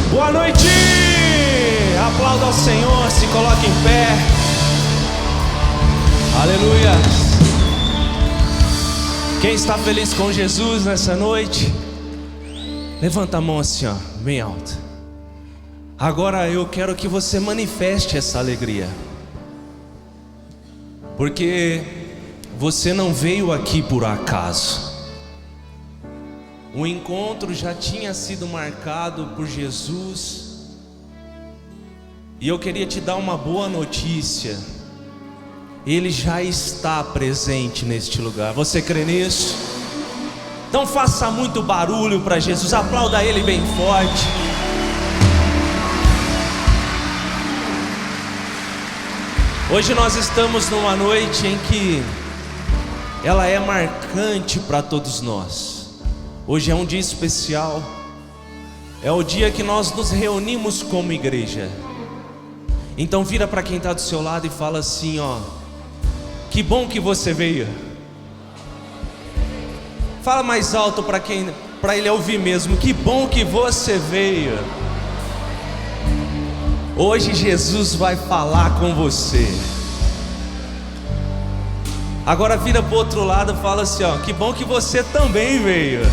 Boa noite! Aplauda ao Senhor, se coloque em pé. Aleluia! Quem está feliz com Jesus nessa noite? Levanta a mão assim, ó, bem alto. Agora eu quero que você manifeste essa alegria, porque você não veio aqui por acaso. O encontro já tinha sido marcado por Jesus. E eu queria te dar uma boa notícia. Ele já está presente neste lugar. Você crê nisso? Então faça muito barulho para Jesus. Aplauda Ele bem forte. Hoje nós estamos numa noite em que ela é marcante para todos nós. Hoje é um dia especial. É o dia que nós nos reunimos como igreja. Então vira para quem está do seu lado e fala assim, ó: que bom que você veio. Fala mais alto para ele ouvir mesmo. Que bom que você veio. Hoje Jesus vai falar com você. Agora vira para o outro lado e fala assim, ó: que bom que você também veio.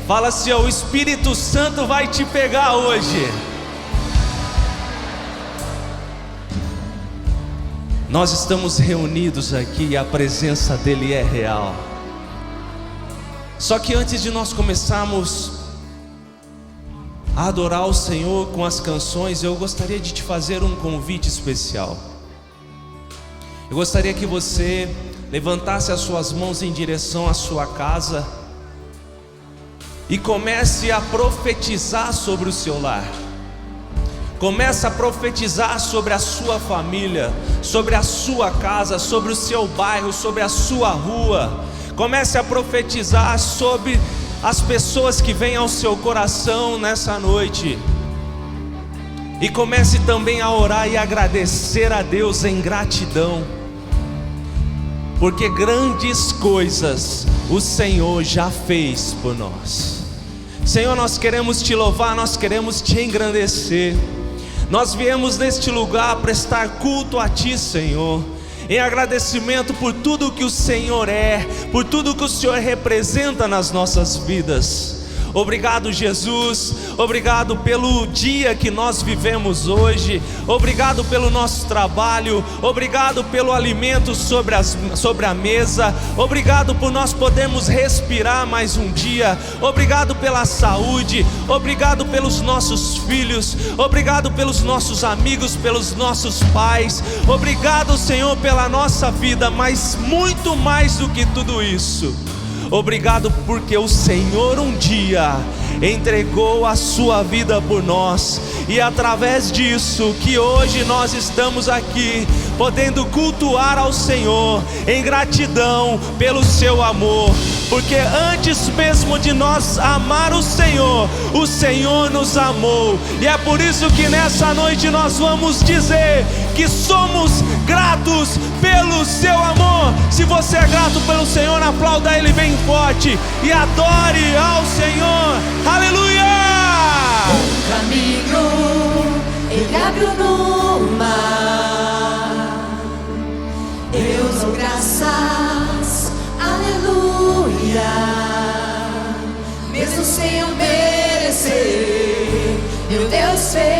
Fala assim, ó: o Espírito Santo vai te pegar hoje. Nós estamos reunidos aqui e a presença dele é real. Só que antes de nós começarmos a adorar o Senhor com as canções, eu gostaria de te fazer um convite especial. Eu gostaria que você levantasse as suas mãos em direção à sua casa e comece a profetizar sobre o seu lar. Comece a profetizar sobre a sua família, sobre a sua casa, sobre o seu bairro, sobre a sua rua. Comece a profetizar sobre as pessoas que vêm ao seu coração nessa noite. E comece também a orar e agradecer a Deus em gratidão, porque grandes coisas o Senhor já fez por nós. Senhor, nós queremos te louvar, nós queremos te engrandecer. Nós viemos neste lugar prestar culto a ti, Senhor, em agradecimento por tudo que o Senhor é, por tudo que o Senhor representa nas nossas vidas. Obrigado, Jesus. Obrigado pelo dia que nós vivemos hoje. Obrigado pelo nosso trabalho. Obrigado pelo alimento sobre a mesa. Obrigado por nós podermos respirar mais um dia. Obrigado pela saúde. Obrigado pelos nossos filhos. Obrigado pelos nossos amigos, pelos nossos pais. Obrigado, Senhor, pela nossa vida, mas muito mais do que tudo isso, obrigado porque o Senhor um dia entregou a sua vida por nós, e através disso que hoje nós estamos aqui podendo cultuar ao Senhor em gratidão pelo seu amor, porque antes mesmo de nós amar o Senhor nos amou, e é por isso que nessa noite nós vamos dizer que somos gratos pelo seu amor. Se você é grato pelo Senhor, aplauda Ele bem forte e adore ao Senhor. Aleluia! Um caminho Ele abriu no mar. Eu dou graças, aleluia. Mesmo sem eu merecer, meu Deus fez.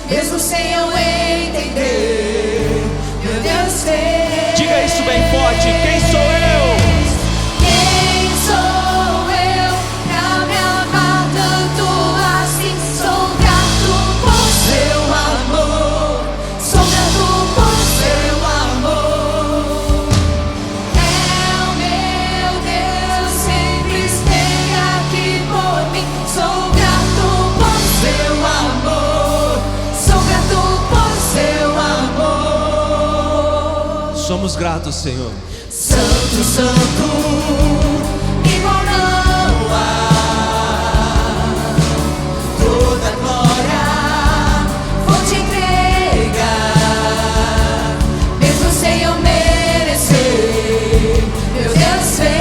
Mesmo sem eu entender, meu Deus fez. Diga isso bem forte: quem sou eu? Quem sou eu pra me amar tanto assim? Sou grato por seu amor. Sou grato por seu amor. É o meu Deus, sempre esteve aqui por mim. Sou grato por seu amor. Sou grato por seu amor. Somos gratos, Senhor. Santo, santo, igual não há. Toda glória vou te entregar, mesmo sem eu merecer. Meu Deus fez,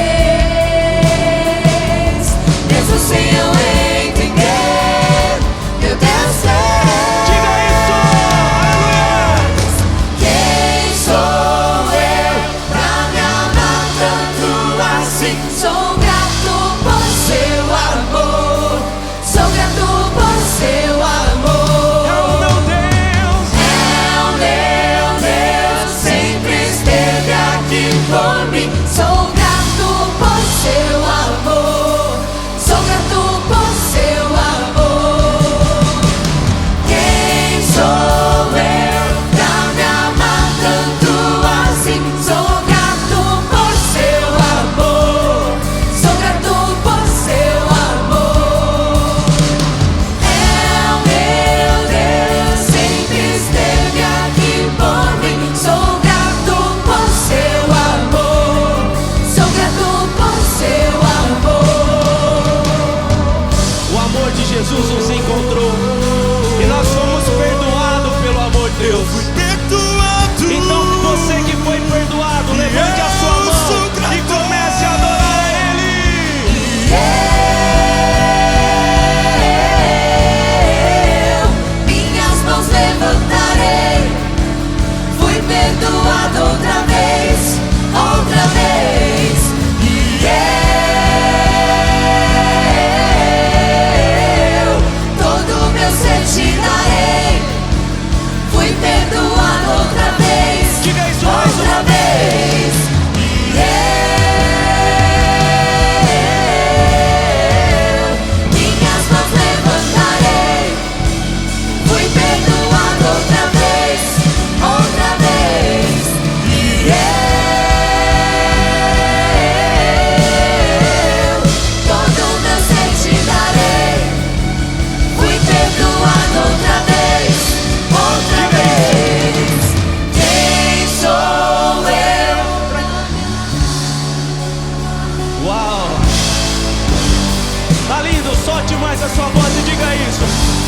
Solte mais a sua voz e diga isso.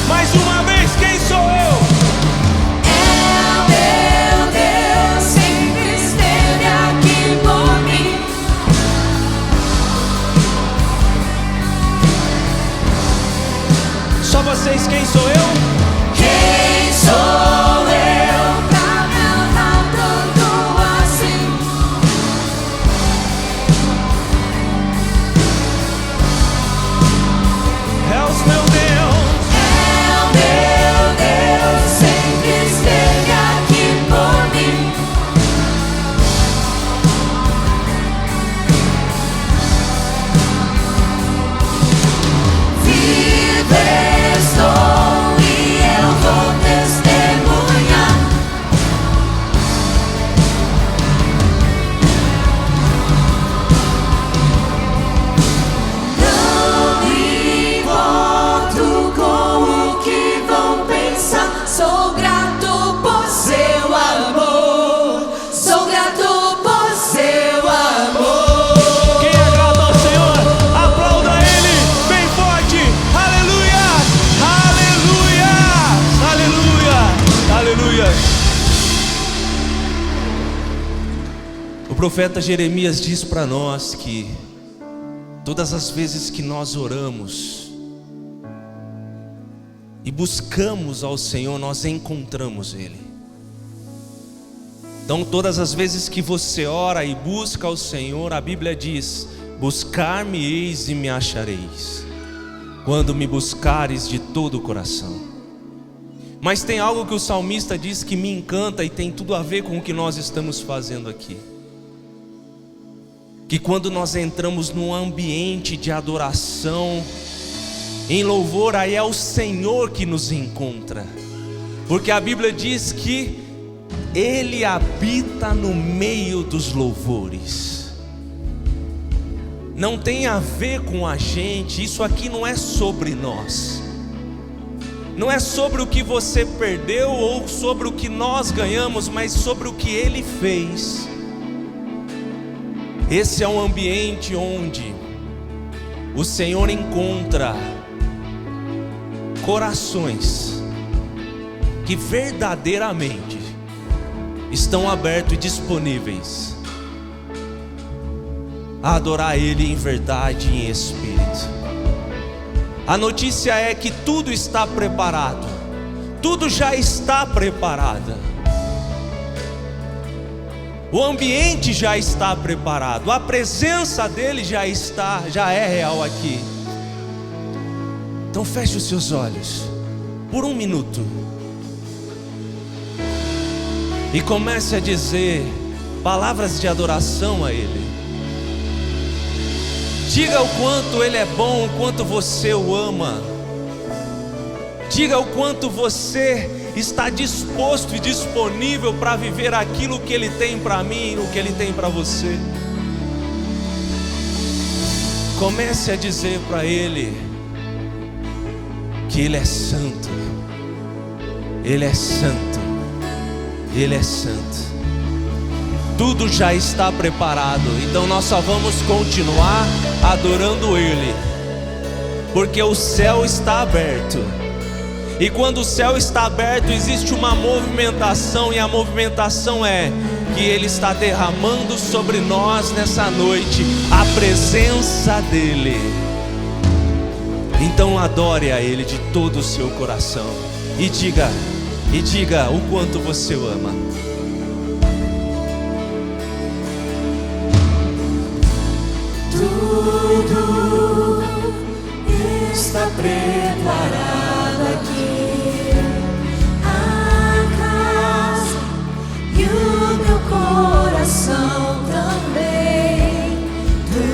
Mais uma vez, quem sou eu? É o meu Deus, sempre esteve aqui por mim. Só vocês, quem sou eu? Quem sou eu pra me amar tanto assim? É o meu Deus. É o meu Deus, sempre esteve aqui por mim. Vivo estou e eu vou testemunhar. Não me importo com o que vão pensar. Sou grato por seu amor. Sou grato por seu amor. Quem é grato ao Senhor, aplauda Ele bem forte. Aleluia, aleluia, aleluia, aleluia. O profeta Jeremias diz para nós que todas as vezes que nós oramos e buscamos ao Senhor, nós encontramos Ele. Então todas as vezes que você ora e busca ao Senhor, a Bíblia diz: buscar-me-eis e me achareis, quando me buscares de todo o coração. Mas tem algo que o salmista diz que me encanta e tem tudo a ver com o que nós estamos fazendo aqui. Que quando nós entramos num ambiente de adoração, em louvor, aí é o Senhor que nos encontra. Porque a Bíblia diz que Ele habita no meio dos louvores. Não tem a ver com a gente, isso aqui não é sobre nós. Não é sobre o que você perdeu ou sobre o que nós ganhamos, mas sobre o que Ele fez. Esse é um ambiente onde o Senhor encontra corações que verdadeiramente estão abertos e disponíveis a adorar Ele em verdade e em espírito. A notícia é que tudo está preparado, tudo já está preparado. O ambiente já está preparado, a presença dele já é real aqui. Então feche os seus olhos por um minuto e comece a dizer palavras de adoração a Ele. Diga o quanto Ele é bom, o quanto você o ama. Diga o quanto você está disposto e disponível para viver aquilo que Ele tem para mim, o que Ele tem para você. Comece a dizer para Ele que Ele é santo, Ele é santo, Ele é santo. Tudo já está preparado, então nós só vamos continuar adorando Ele, porque o céu está aberto. E quando o céu está aberto, existe uma movimentação, e a movimentação é que Ele está derramando sobre nós nessa noite a presença dEle. Então adore a Ele de todo o seu coração e diga o quanto você o ama. Tudo está preparado aqui. A casa e o meu coração também. Tu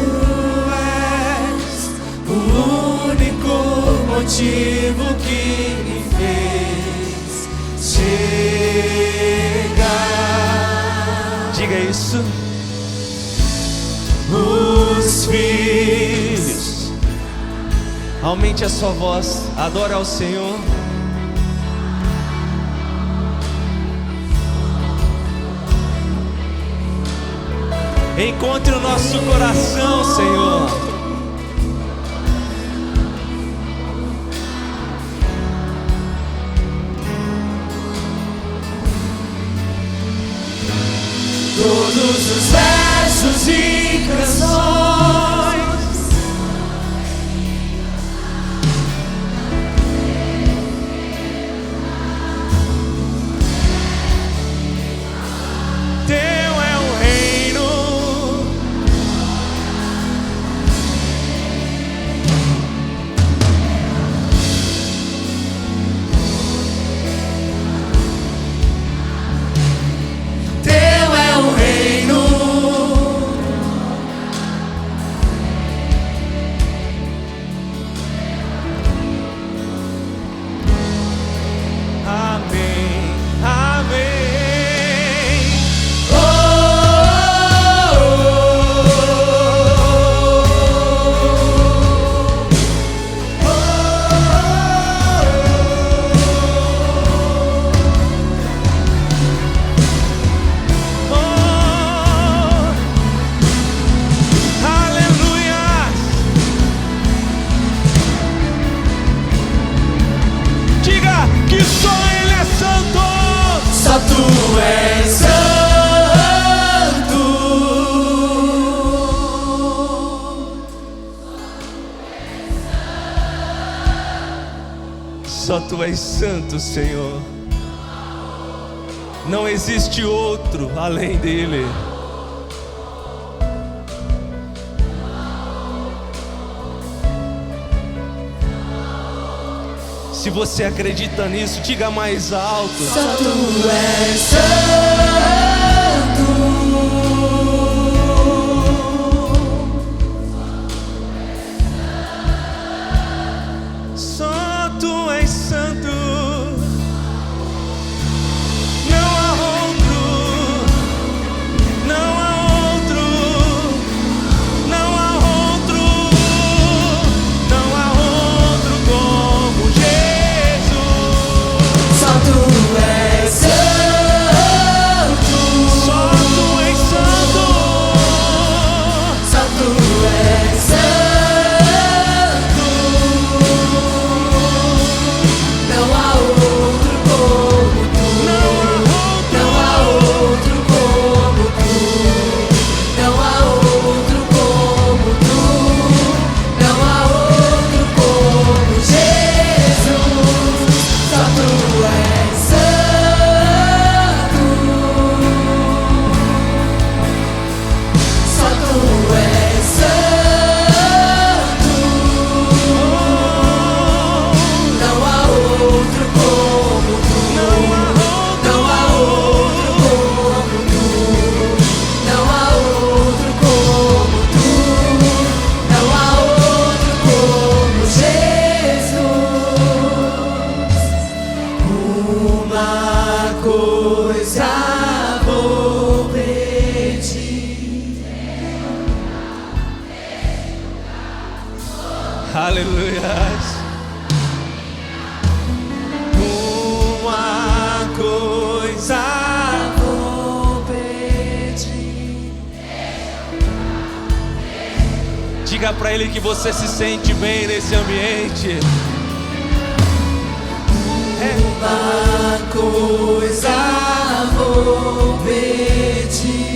és o único motivo que me fez chegar. Diga isso. Os filhos. Aumente a sua voz, adore ao Senhor. Encontre o nosso coração, Senhor. Só Tu és santo, Senhor. Não existe outro além dele. Se você acredita nisso, diga mais alto. Só Tu és santo. Só Tu és santo. Aleluias. Uma coisa vou pedir. Diga pra Ele que você se sente bem nesse ambiente. Uma coisa vou pedir.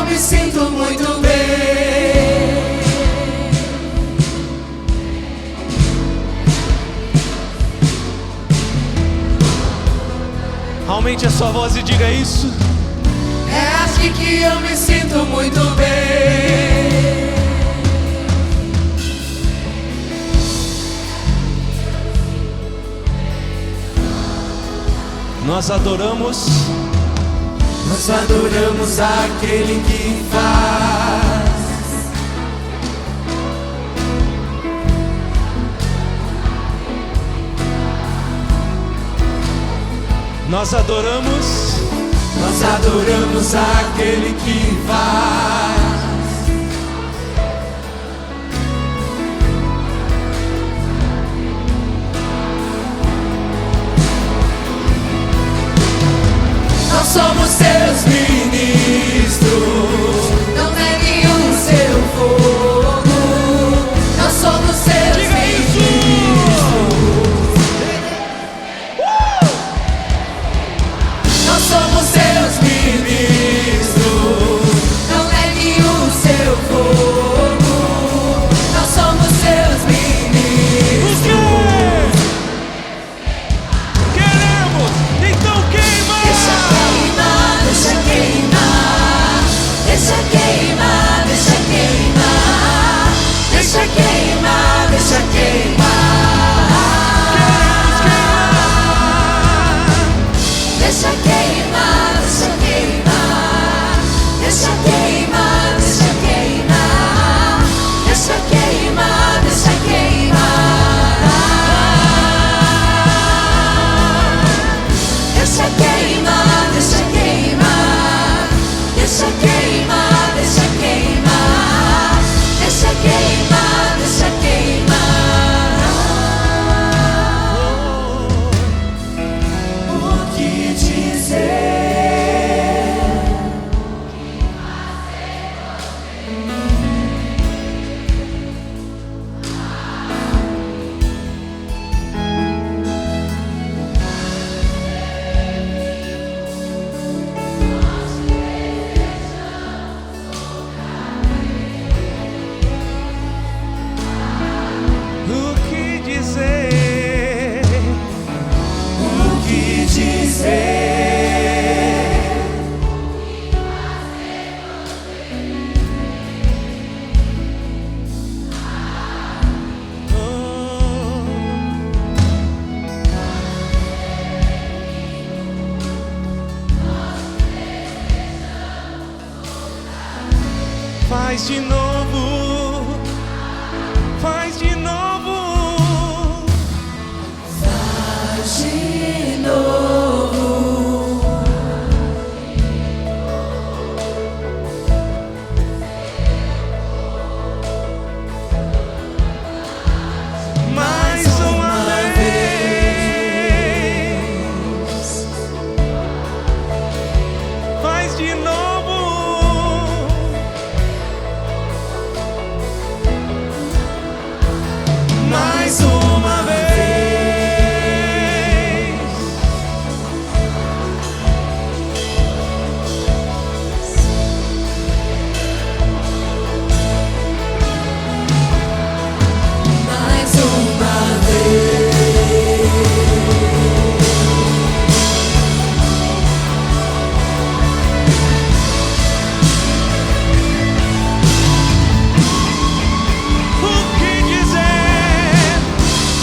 Me sinto muito bem. Aumente a sua voz e diga isso. É aqui que eu me sinto muito bem. Nós adoramos aquele que faz. Nós adoramos aquele que faz. Nós somos seus ministros, não negue o seu fogo. Nós somos seus ministros. Nós somos seus ministros, não negue o seu fogo. Nós somos seus ministros. Queremos, então queima. Deixa queimar, deixa queimar. Faz de novo, faz de novo, faz de novo. mais uma vez, faz de novo. Mais uma vez, Mais uma vez, o que dizer?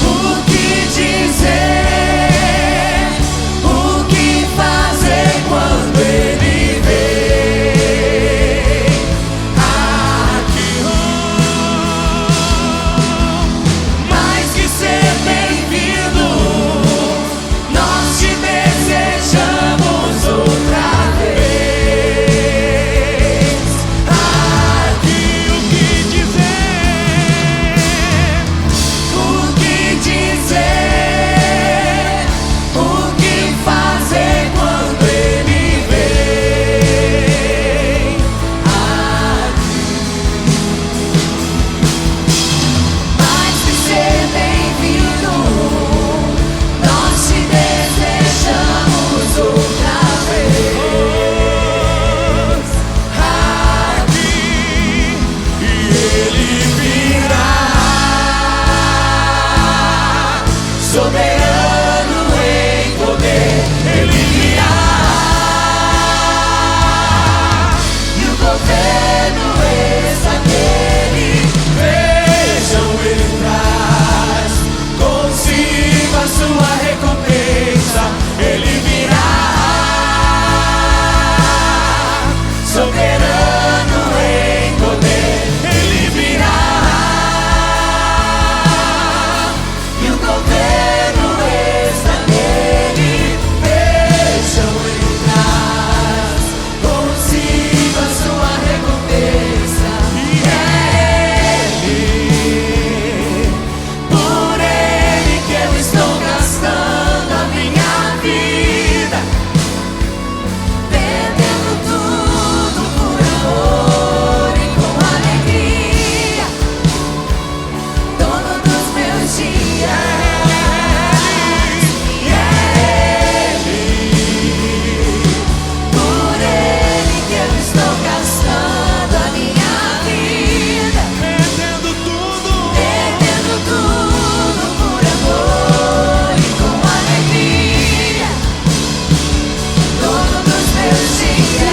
o que dizer, o que fazer quando ele vem aqui? Mais que ser bem-vindo, nós te desejamos outra vez aqui. O que dizer? O que dizer, o que fazer quando ele vem aqui? Mais que ser bem-vindo, nós te desejamos outra vez aqui. E ele virá, Soberano em poder, ele virá, e o governo está nele. Vejam, ele traz consigo a sua recompensa. Ele virá, soberano em poder, ele virá, e o governo está nele. Vejam, ele traz consigo a sua recompensa. É ele, por ele que eu estou gastando a minha vida, perdendo tudo por amor e com alegria, dono dos meus dias. E é ele, por ele que eu estou gastando a minha vida, perdendo tudo. perdendo tudo por amor e com alegria, dono dos meus dias.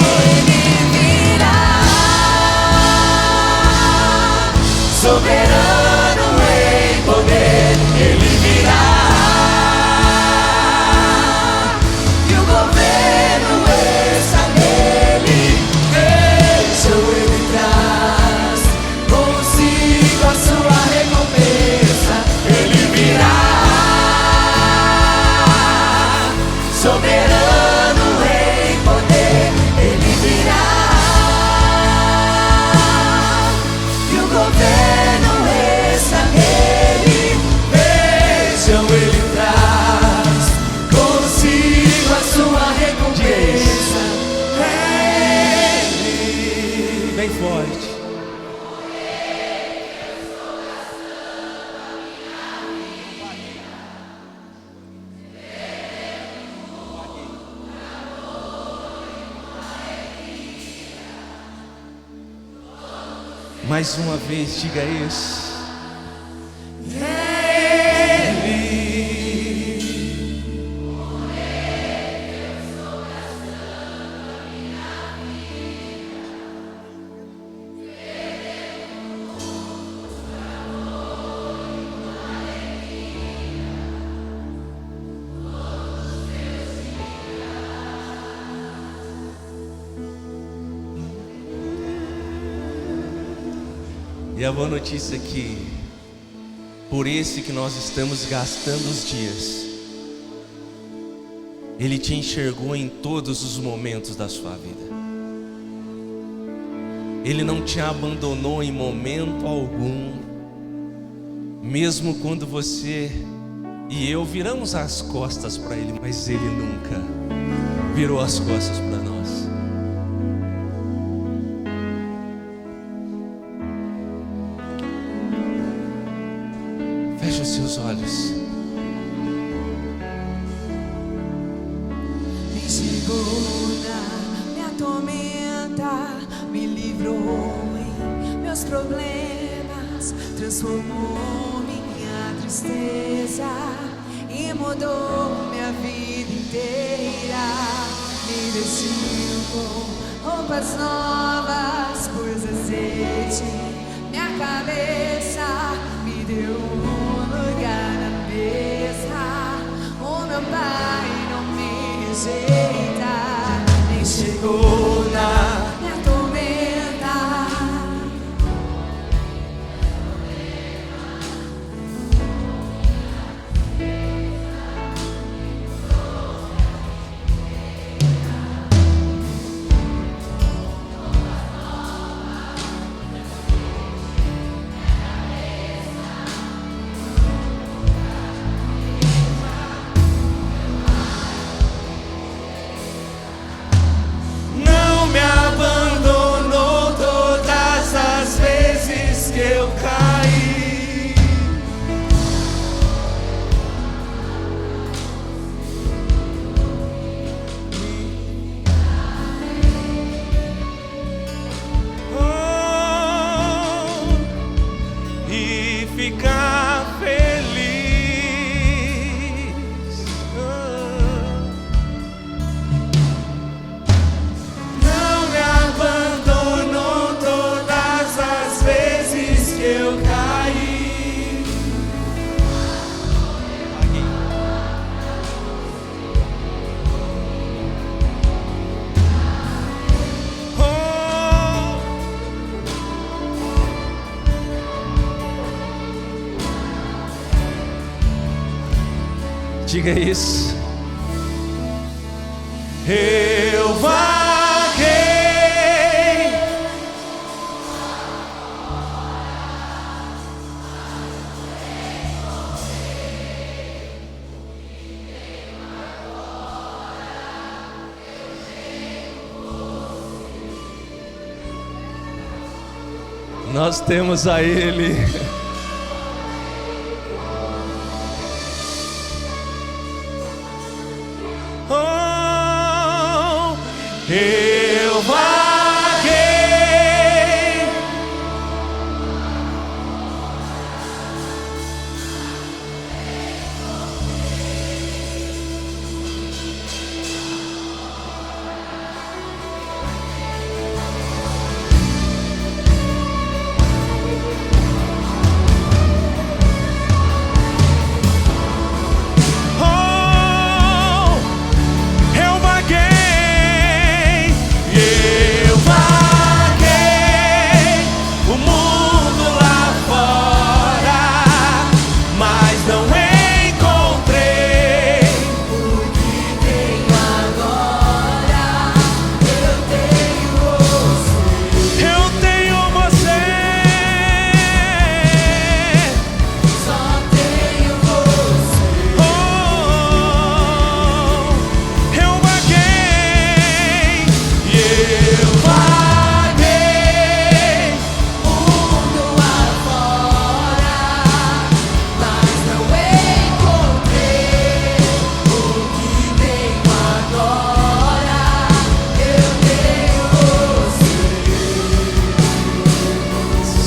Ele virá, soberano em poder, ele virá, e o governo está nele. Vejam, ele traz consigo a sua recompensa. Ele virá, soberano em poder, ele virá, e o governo está nele. Vejam, ele traz consigo a sua recompensa. É ele. Bem forte. Mais uma vez, diga isso. É ele, E a boa notícia é que, por esse que nós estamos gastando os dias, Ele te enxergou em todos os momentos da sua vida. Ele não te abandonou em momento algum, mesmo quando você e eu viramos as costas para Ele, mas Ele nunca virou as costas para nós. Feche os seus olhos. Me segura, me atormenta, me livrou em meus problemas, transformou minha tristeza e mudou minha vida inteira. Me vestiu com roupas novas, pôs azeite minha cabeça, me deu lugar na mesa. O meu Pai não me rejeita, nem chegou na minha tormenta. Não me abandonou todas as vezes que eu caí. Oh, e ficar feliz. Não me abandonou todas as vezes que eu caí. Oh, diga isso. Eu vaguei. Nós temos a Ele. Oh, eu vaguei. Oh, eu vaguei. Eu vaguei o mundo lá fora, mas não encontrei O que tenho agora, eu tenho você. Eu tenho você. Só tenho você. Oh, eu vaguei. E eu vaguei O mundo afora, mas não encontrei. O que tenho agora, eu tenho você.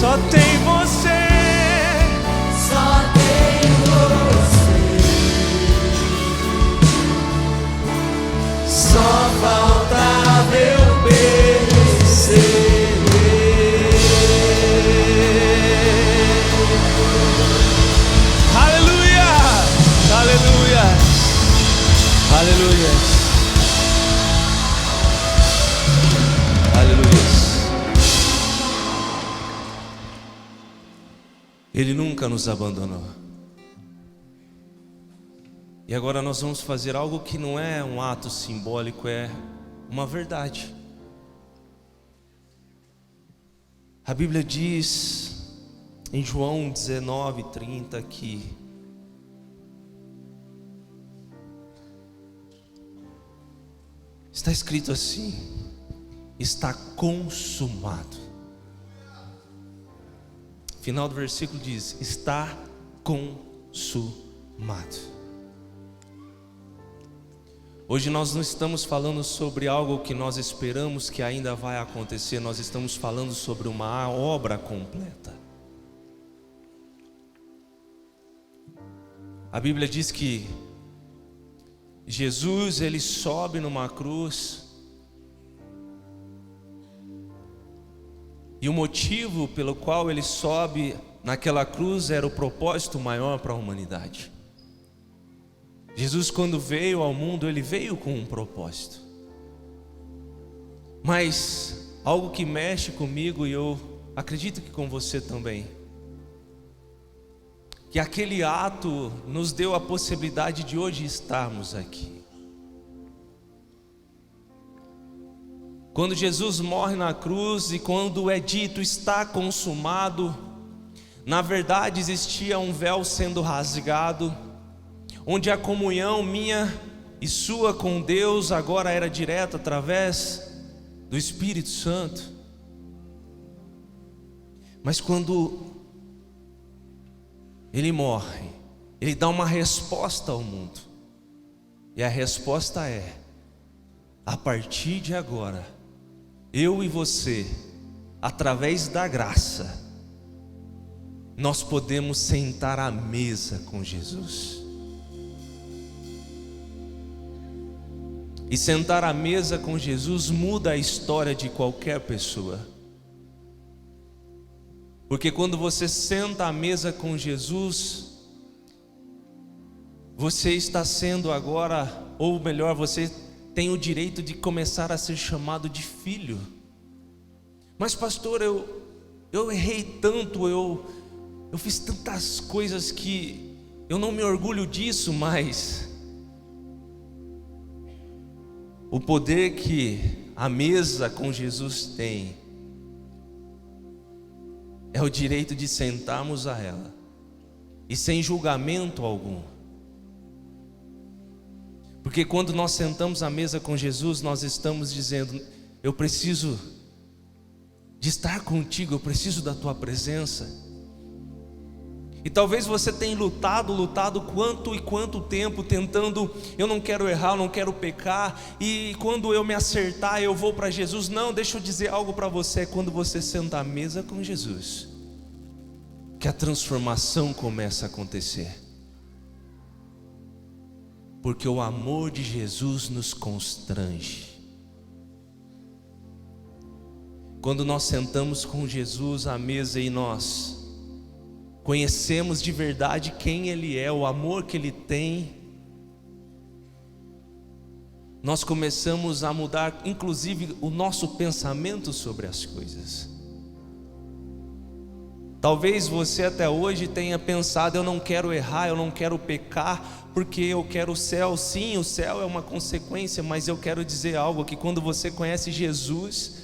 só tem você. Só tenho você. Só faltava eu perceber. Aleluia, aleluia, aleluia, aleluia. Ele nunca nos abandonou. E agora nós vamos fazer algo que não é um ato simbólico, é uma verdade. A Bíblia diz em João 19:30 que está escrito assim: está consumado. Final do versículo diz: está consumado. Hoje nós não estamos falando sobre algo que nós esperamos que ainda vai acontecer, nós estamos falando sobre uma obra completa. A Bíblia diz que Jesus, ele sobe numa cruz, e o motivo pelo qual ele sobe naquela cruz era o propósito maior para a humanidade. Jesus, quando veio ao mundo, ele veio com um propósito. Mas algo que mexe comigo, e eu acredito que com você também, que aquele ato nos deu a possibilidade de hoje estarmos aqui. Quando Jesus morre na cruz e quando é dito está consumado, na verdade existia um véu sendo rasgado, onde a comunhão minha e sua com Deus agora era direta através do Espírito Santo. Mas quando ele morre, ele dá uma resposta ao mundo, e a resposta é: a partir de agora, eu e você, através da graça, nós podemos sentar à mesa com Jesus. E sentar à mesa com Jesus muda a história de qualquer pessoa. Porque quando você senta à mesa com Jesus, você está sendo agora, ou melhor, você tem o direito de começar a ser chamado de filho. Mas pastor, eu errei tanto, eu fiz tantas coisas que eu não me orgulho disso, mas o poder que a mesa com Jesus tem é o direito de sentarmos a ela e sem julgamento algum. Porque quando nós sentamos à mesa com Jesus, nós estamos dizendo: eu preciso de estar contigo, eu preciso da tua presença. E talvez você tenha lutado quanto tempo tentando: eu não quero errar, eu não quero pecar, e quando eu me acertar eu vou para Jesus. Não, deixa eu dizer algo para você: é quando você senta à mesa com Jesus que a transformação começa a acontecer. Porque o amor de Jesus nos constrange. Quando nós sentamos com Jesus à mesa e nós conhecemos de verdade quem Ele é, o amor que Ele tem, nós começamos a mudar inclusive o nosso pensamento sobre as coisas. Talvez você até hoje tenha pensado: eu não quero errar, eu não quero pecar, porque eu quero o céu. Sim, o céu é uma consequência, mas eu quero dizer algo: que quando você conhece Jesus,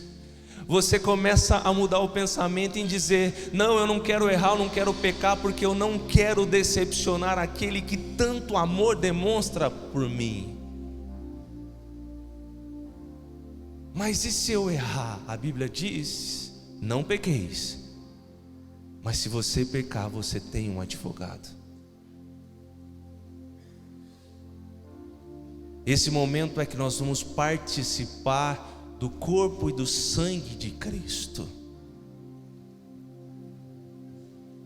você começa a mudar o pensamento em dizer: não, eu não quero errar, eu não quero pecar, porque eu não quero decepcionar aquele que tanto amor demonstra por mim. Mas e se eu errar? A Bíblia diz: não pequeis. Mas se você pecar, você tem um advogado. Esse momento é que nós vamos participar do corpo e do sangue de Cristo.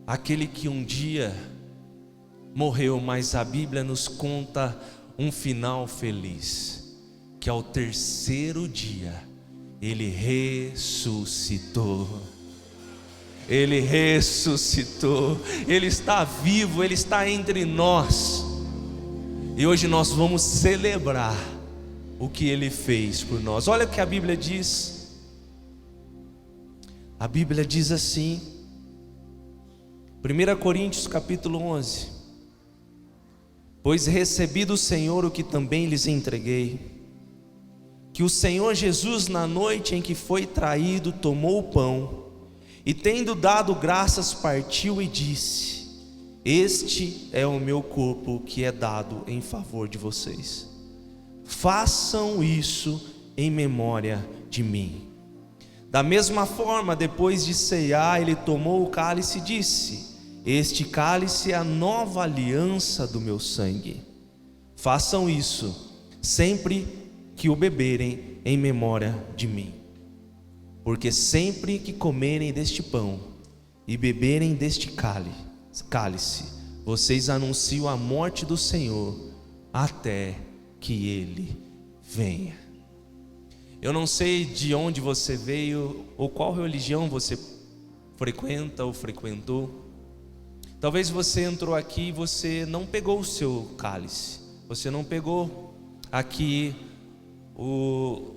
Aquele que um dia morreu, mas a Bíblia nos conta um final feliz, que ao terceiro dia Ele ressuscitou. Ele ressuscitou, Ele está vivo, Ele está entre nós. E hoje nós vamos celebrar o que Ele fez por nós. Olha o que a Bíblia diz. A Bíblia diz assim: 1 Coríntios capítulo 11. Pois recebi do Senhor o que também lhes entreguei, que o Senhor Jesus, na noite em que foi traído, tomou o pão, e tendo dado graças, partiu e disse: este é o meu corpo que é dado em favor de vocês. Façam isso em memória de mim. Da mesma forma, depois de ceiar, ele tomou o cálice e disse: este cálice é a nova aliança do meu sangue. Façam isso sempre que o beberem em memória de mim. Porque sempre que comerem deste pão e beberem deste cálice, vocês anunciam a morte do Senhor até que Ele venha. Eu não sei de onde você veio ou qual religião você frequenta ou frequentou. Talvez você entrou aqui e você não pegou o seu cálice, você não pegou aqui o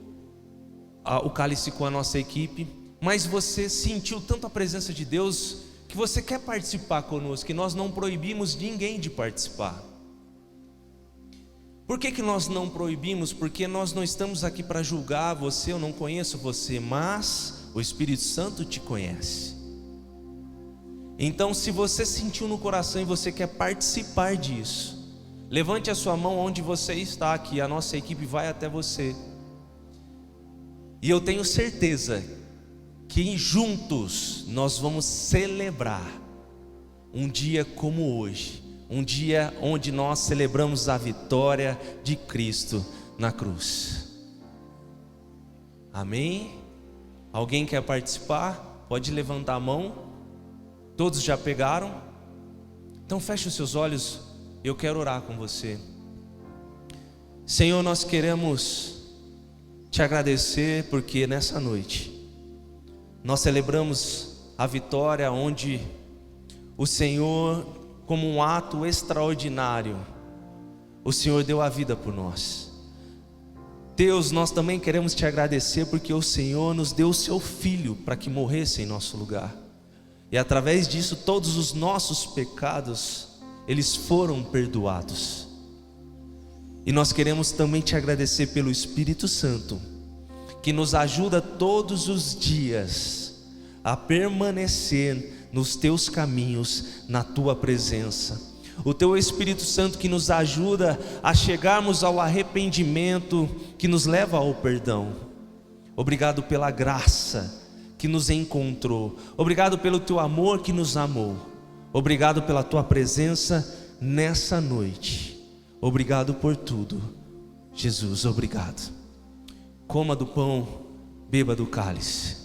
cálice com a nossa equipe, mas você sentiu tanto a presença de Deus que você quer participar conosco, que nós não proibimos ninguém de participar. Por que nós não proibimos? Porque nós não estamos aqui para julgar você, eu não conheço você, mas o Espírito Santo te conhece. Então, se você sentiu no coração e você quer participar disso, levante a sua mão onde você está, que a nossa equipe vai até você. E eu tenho certeza que juntos nós vamos celebrar um dia como hoje, um dia onde nós celebramos a vitória de Cristo na cruz. Amém? Alguém quer participar? Pode levantar a mão. Todos já pegaram? Então feche os seus olhos, eu quero orar com você. Senhor, nós queremos te agradecer porque nessa noite nós celebramos a vitória onde o Senhor, como um ato extraordinário, o Senhor deu a vida por nós. Deus, nós também queremos te agradecer porque o Senhor nos deu o seu Filho para que morresse em nosso lugar. E através disso todos os nossos pecados, eles foram perdoados. E nós queremos também te agradecer pelo Espírito Santo, que nos ajuda todos os dias a permanecer nos teus caminhos, na tua presença. O teu Espírito Santo que nos ajuda a chegarmos ao arrependimento, que nos leva ao perdão. Obrigado pela graça que nos encontrou. Obrigado pelo teu amor que nos amou. Obrigado pela tua presença nessa noite. Obrigado por tudo, Jesus, obrigado. Coma do pão, beba do cálice.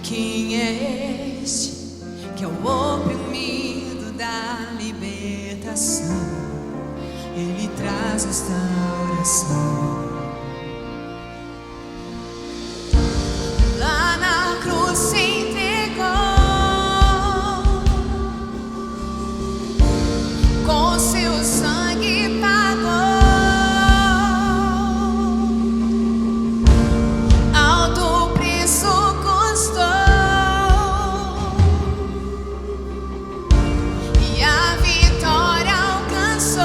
Quem é este que é o oprimido da libertação? Ele traz restauração. Lá na cruz se entregou, com seu sangue pagou alto preço custou, e a vitória alcançou.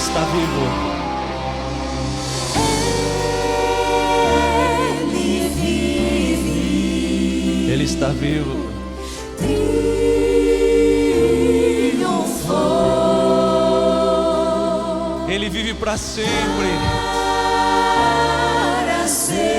está vivo. Ele vive. Ele está vivo. Triunfou. Ele vive para sempre. Para sempre.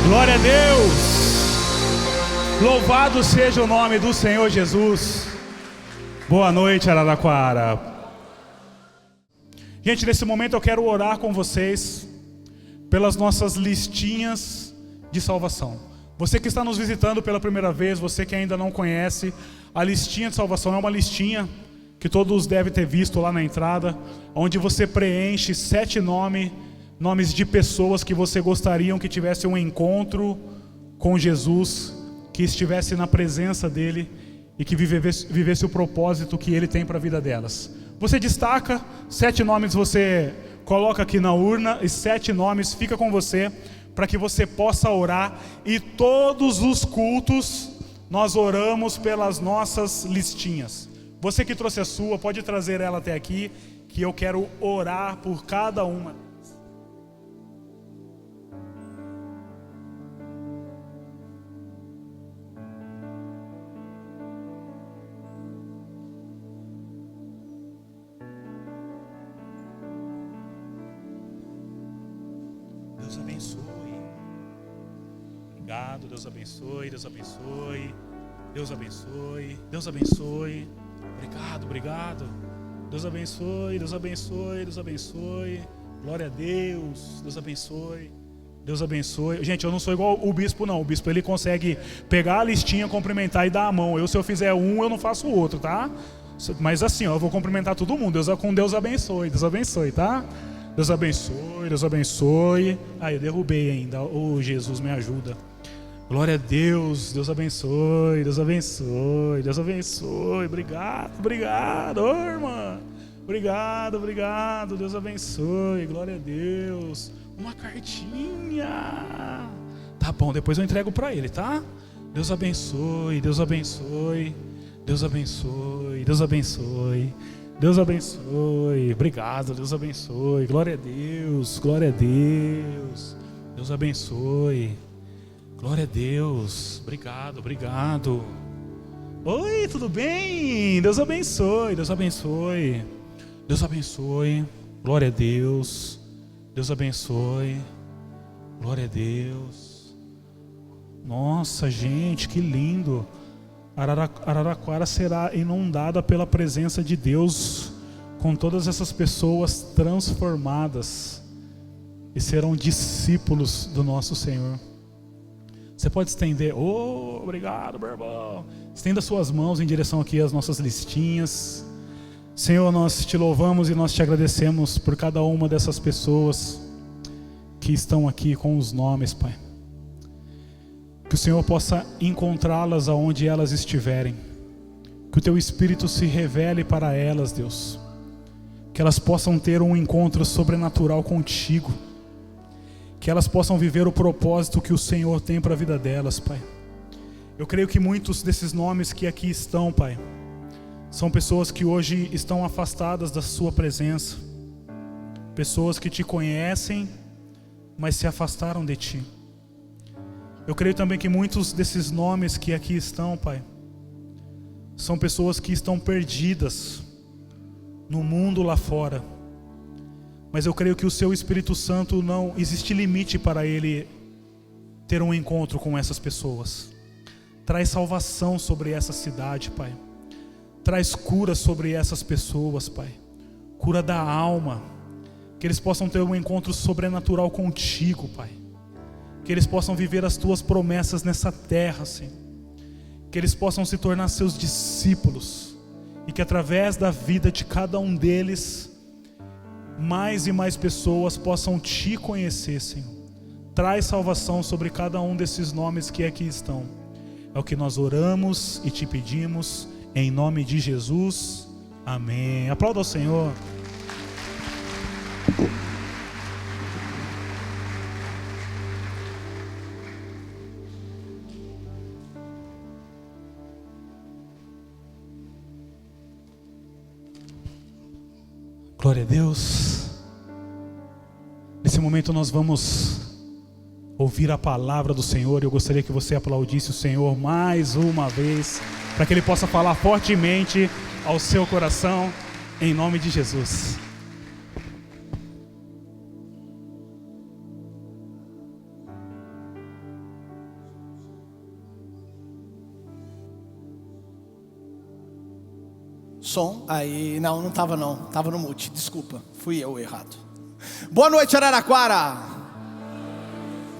Glória a Deus. Louvado seja o nome do Senhor Jesus. Boa noite, Araraquara. Gente, nesse momento eu quero orar com vocês pelas nossas listinhas de salvação. Você que está nos visitando pela primeira vez, você que ainda não conhece, a listinha de salvação é uma listinha que todos devem ter visto lá na entrada, onde você preenche 7 nomes de pessoas que você gostaria que tivesse um encontro com Jesus, que estivesse na presença dele e que vivesse o propósito que ele tem para a vida delas. Você destaca 7 nomes, você coloca aqui na urna, e 7 nomes fica com você para que você possa orar. E todos os cultos nós oramos pelas nossas listinhas. Você que trouxe a sua, pode trazer ela até aqui, que eu quero orar por cada uma. Deus abençoe. Obrigado, Deus abençoe, Deus abençoe. Deus abençoe, Deus abençoe. Obrigado. Deus abençoe, Deus abençoe, Deus abençoe. Glória a Deus, Deus abençoe. Deus abençoe. Gente, eu não sou igual o bispo não. O bispo ele consegue pegar a listinha, cumprimentar e dar a mão. Se eu fizer um, eu não faço o outro, tá? Mas assim, ó, eu vou cumprimentar todo mundo. Deus abençoe, tá? Deus abençoe, Deus abençoe. Eu derrubei ainda. Jesus, me ajuda. Glória a Deus, Deus abençoe, Deus abençoe, Deus abençoe. Obrigado, irmã. Obrigado, Deus abençoe. Glória a Deus. Uma cartinha. Tá bom, depois eu entrego para ele, tá? Deus abençoe, Deus abençoe. Deus abençoe, Deus abençoe. Deus abençoe. Obrigado, Deus abençoe. Glória a Deus, glória a Deus. Deus abençoe. Glória a Deus. Obrigado. Oi, tudo bem? Deus abençoe, Deus abençoe. Deus abençoe. Glória a Deus. Deus abençoe. Glória a Deus. Nossa, gente, que lindo. Araraquara será inundada pela presença de Deus, com todas essas pessoas transformadas, e serão discípulos do nosso Senhor. Você pode estender, obrigado, meu irmão. Estenda suas mãos em direção aqui às nossas listinhas. Senhor, nós te louvamos e nós te agradecemos por cada uma dessas pessoas que estão aqui com os nomes, Pai. Que o Senhor possa encontrá-las aonde elas estiverem. Que o Teu Espírito se revele para elas, Deus. Que elas possam ter um encontro sobrenatural contigo. Que elas possam viver o propósito que o Senhor tem para a vida delas, Pai. Eu creio que muitos desses nomes que aqui estão, Pai, são pessoas que hoje estão afastadas da Sua presença. Pessoas que Te conhecem, mas se afastaram de Ti. Eu creio também que muitos desses nomes que aqui estão, Pai, são pessoas que estão perdidas no mundo lá fora. Mas eu creio que o Seu Espírito Santo, não existe limite para Ele ter um encontro com essas pessoas. Traz salvação sobre essa cidade, Pai. Traz cura sobre essas pessoas, Pai. Cura da alma. Que eles possam ter um encontro sobrenatural contigo, Pai. Que eles possam viver as Tuas promessas nessa terra, Senhor. Que eles possam se tornar Seus discípulos. E que através da vida de cada um deles, mais e mais pessoas possam Te conhecer, Senhor. Traz salvação sobre cada um desses nomes que aqui estão. É o que nós oramos e Te pedimos, em nome de Jesus. Amém. Aplauda ao Senhor. Glória a Deus. Nesse momento nós vamos ouvir a palavra do Senhor. Eu gostaria que você aplaudisse o Senhor mais uma vez, para que Ele possa falar fortemente ao seu coração, em nome de Jesus. Som, aí, não estava não, estava no mute, desculpa, fui eu errado. Boa noite, Araraquara.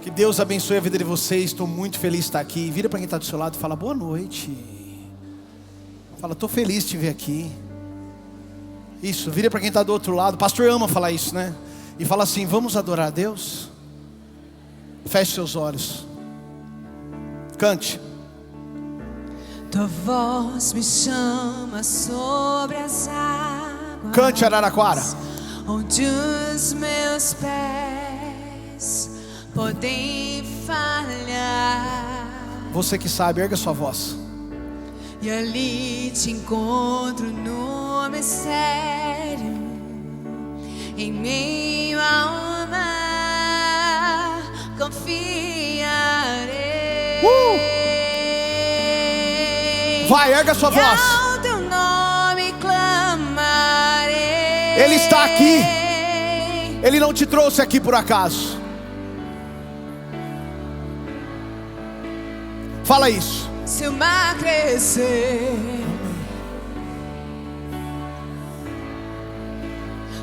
Que Deus abençoe a vida de vocês, estou muito feliz de estar aqui. Vira para quem está do seu lado e fala boa noite. Fala, estou feliz de te ver aqui. Isso, vira para quem está do outro lado, o pastor ama falar isso, né? E fala assim, vamos adorar a Deus? Feche seus olhos, cante. Tua voz me chama sobre as águas. Cante, Araraquara. Onde os meus pés podem falhar. Você que sabe, erga sua voz. E ali te encontro no mistério, em meio ao mar, confiarei. Vai, erga sua voz. Ao teu nome clamarei. Ele está aqui. Ele não te trouxe aqui por acaso. Fala isso. Se o mar crescer,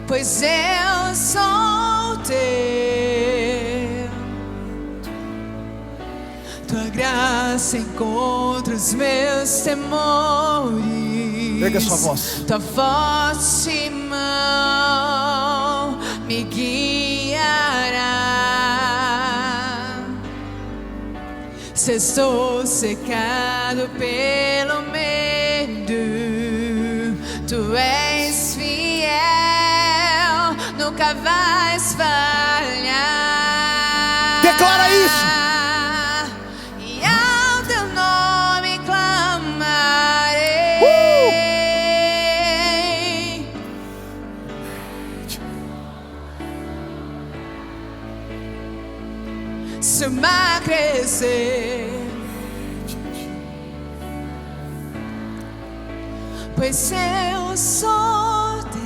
pois eu sou teu. Tua graça encontra os meus temores. Erga sua voz. Tua forte mão me guiará. Se estou secado pelo medo, Tu és fiel, nunca vais falhar. Declara isso. Se o mar crescer, pois eu sou teu.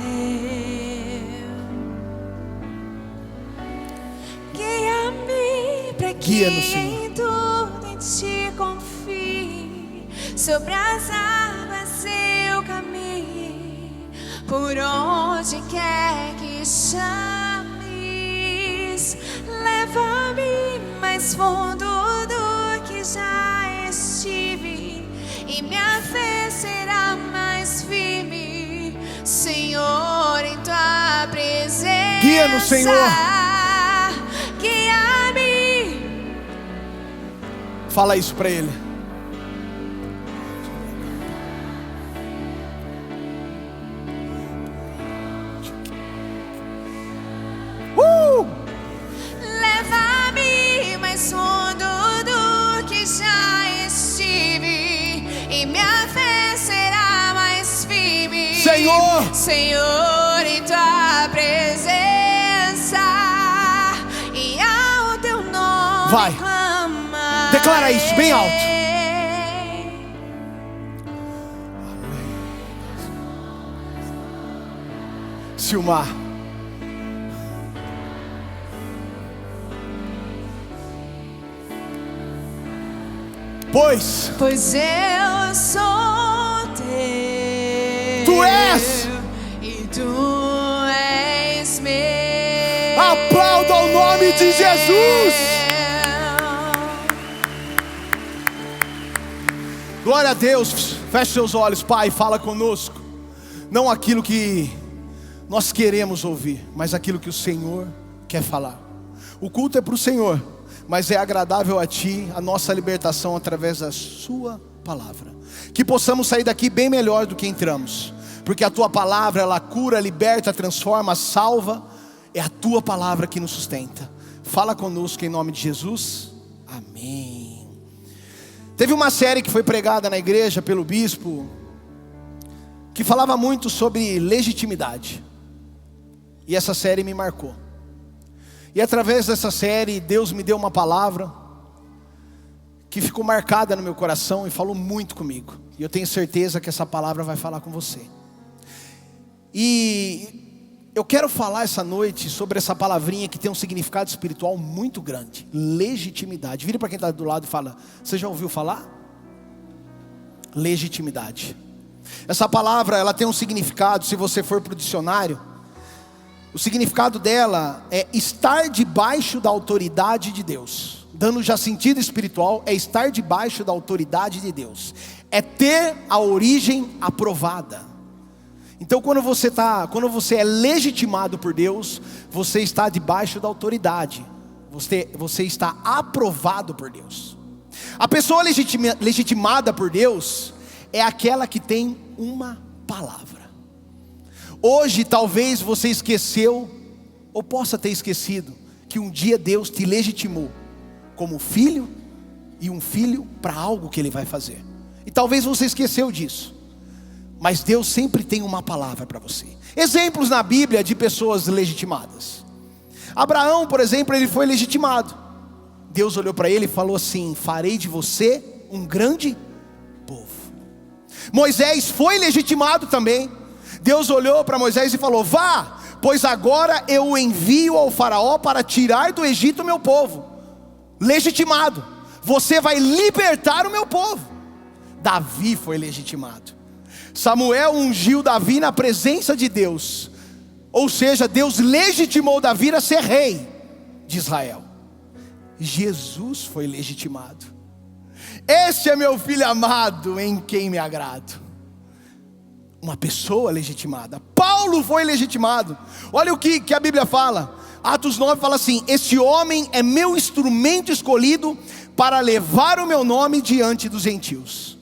Guia-me para que Guia-nos, Senhor. em tudo em ti confie, sobre as águas eu caminhe, por onde quer que chames. Leva-me mais fundo do que já estive, e minha fé será mais firme, Senhor, em tua presença. Guia-nos, Senhor. Guia-me. Fala isso para Ele. Leva-me mais fundo do que já estive, e minha fé será mais firme, Senhor. Senhor, em tua presença, e ao teu nome Vai. clamarei. Declara isso bem alto. Silmar. Pois eu sou teu. Tu és. E tu és meu. Aplauda o nome de Jesus. Glória a Deus. Feche seus olhos, Pai, fala conosco. Não aquilo que nós queremos ouvir, mas aquilo que o Senhor quer falar. O culto é para o Senhor, mas é agradável a Ti a nossa libertação através da Sua palavra. Que possamos sair daqui bem melhor do que entramos, porque a Tua palavra, ela cura, liberta, transforma, salva. É a Tua palavra que nos sustenta. Fala conosco em nome de Jesus. Amém. Teve uma série que foi pregada na igreja pelo bispo, que falava muito sobre legitimidade. E essa série me marcou. E através dessa série, Deus me deu uma palavra que ficou marcada no meu coração e falou muito comigo. E eu tenho certeza que essa palavra vai falar com você. E eu quero falar essa noite sobre essa palavrinha que tem um significado espiritual muito grande. Legitimidade. Vira para quem está do lado e fala: você já ouviu falar? Legitimidade. Essa palavra, ela tem um significado, se você for para o dicionário, o significado dela é estar debaixo da autoridade de Deus. Dando já sentido espiritual, é estar debaixo da autoridade de Deus. É ter a origem aprovada. Então quando você é legitimado por Deus, você está debaixo da autoridade. Você está aprovado por Deus. A pessoa legitimada por Deus é aquela que tem uma palavra. Hoje talvez você esqueceu, ou possa ter esquecido, que um dia Deus te legitimou como filho, e um filho para algo que Ele vai fazer. E talvez você esqueceu disso, mas Deus sempre tem uma palavra para você. Exemplos na Bíblia de pessoas legitimadas. Abraão, por exemplo, ele foi legitimado. Deus olhou para ele e falou assim: farei de você um grande povo. Moisés foi legitimado também. Deus olhou para Moisés e falou: vá, pois agora eu o envio ao faraó para tirar do Egito o meu povo. Legitimado. Você vai libertar o meu povo. Davi foi legitimado. Samuel ungiu Davi na presença de Deus. Ou seja, Deus legitimou Davi a ser rei de Israel. Jesus foi legitimado. Este é meu filho amado, em quem me agrado. Uma pessoa legitimada. Paulo foi legitimado. Olha o que a Bíblia fala. Atos 9 fala assim: este homem é meu instrumento escolhido para levar o meu nome diante dos gentios.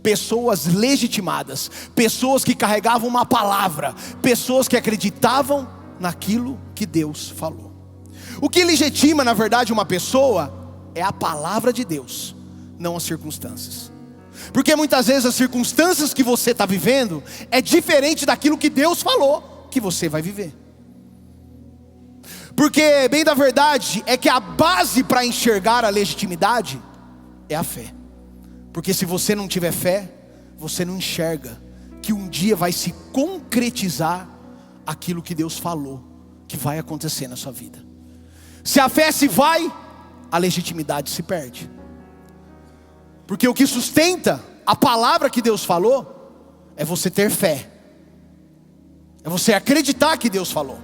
Pessoas legitimadas, pessoas que carregavam uma palavra, pessoas que acreditavam naquilo que Deus falou. O que legitima na verdade uma pessoa é a palavra de Deus, não as circunstâncias. Porque muitas vezes as circunstâncias que você está vivendo é diferente daquilo que Deus falou que você vai viver. Porque bem da verdade é que a base para enxergar a legitimidade é a fé. Porque se você não tiver fé, você não enxerga que um dia vai se concretizar aquilo que Deus falou que vai acontecer na sua vida. Se a fé se vai, a legitimidade se perde. Porque o que sustenta a palavra que Deus falou é você ter fé, é você acreditar que Deus falou.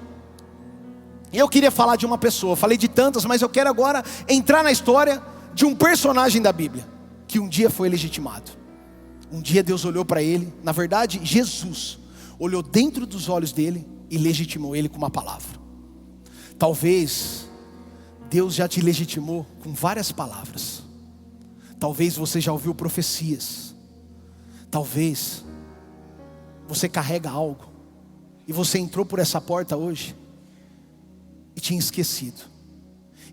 E eu queria falar de uma pessoa, falei de tantas, mas eu quero agora entrar na história de um personagem da Bíblia, que um dia foi legitimado. Um dia Deus olhou para ele, na verdade Jesus olhou dentro dos olhos dele e legitimou ele com uma palavra. Talvez Deus já te legitimou com várias palavras. Talvez você já ouviu profecias. Talvez você carrega algo e você entrou por essa porta hoje e tinha esquecido.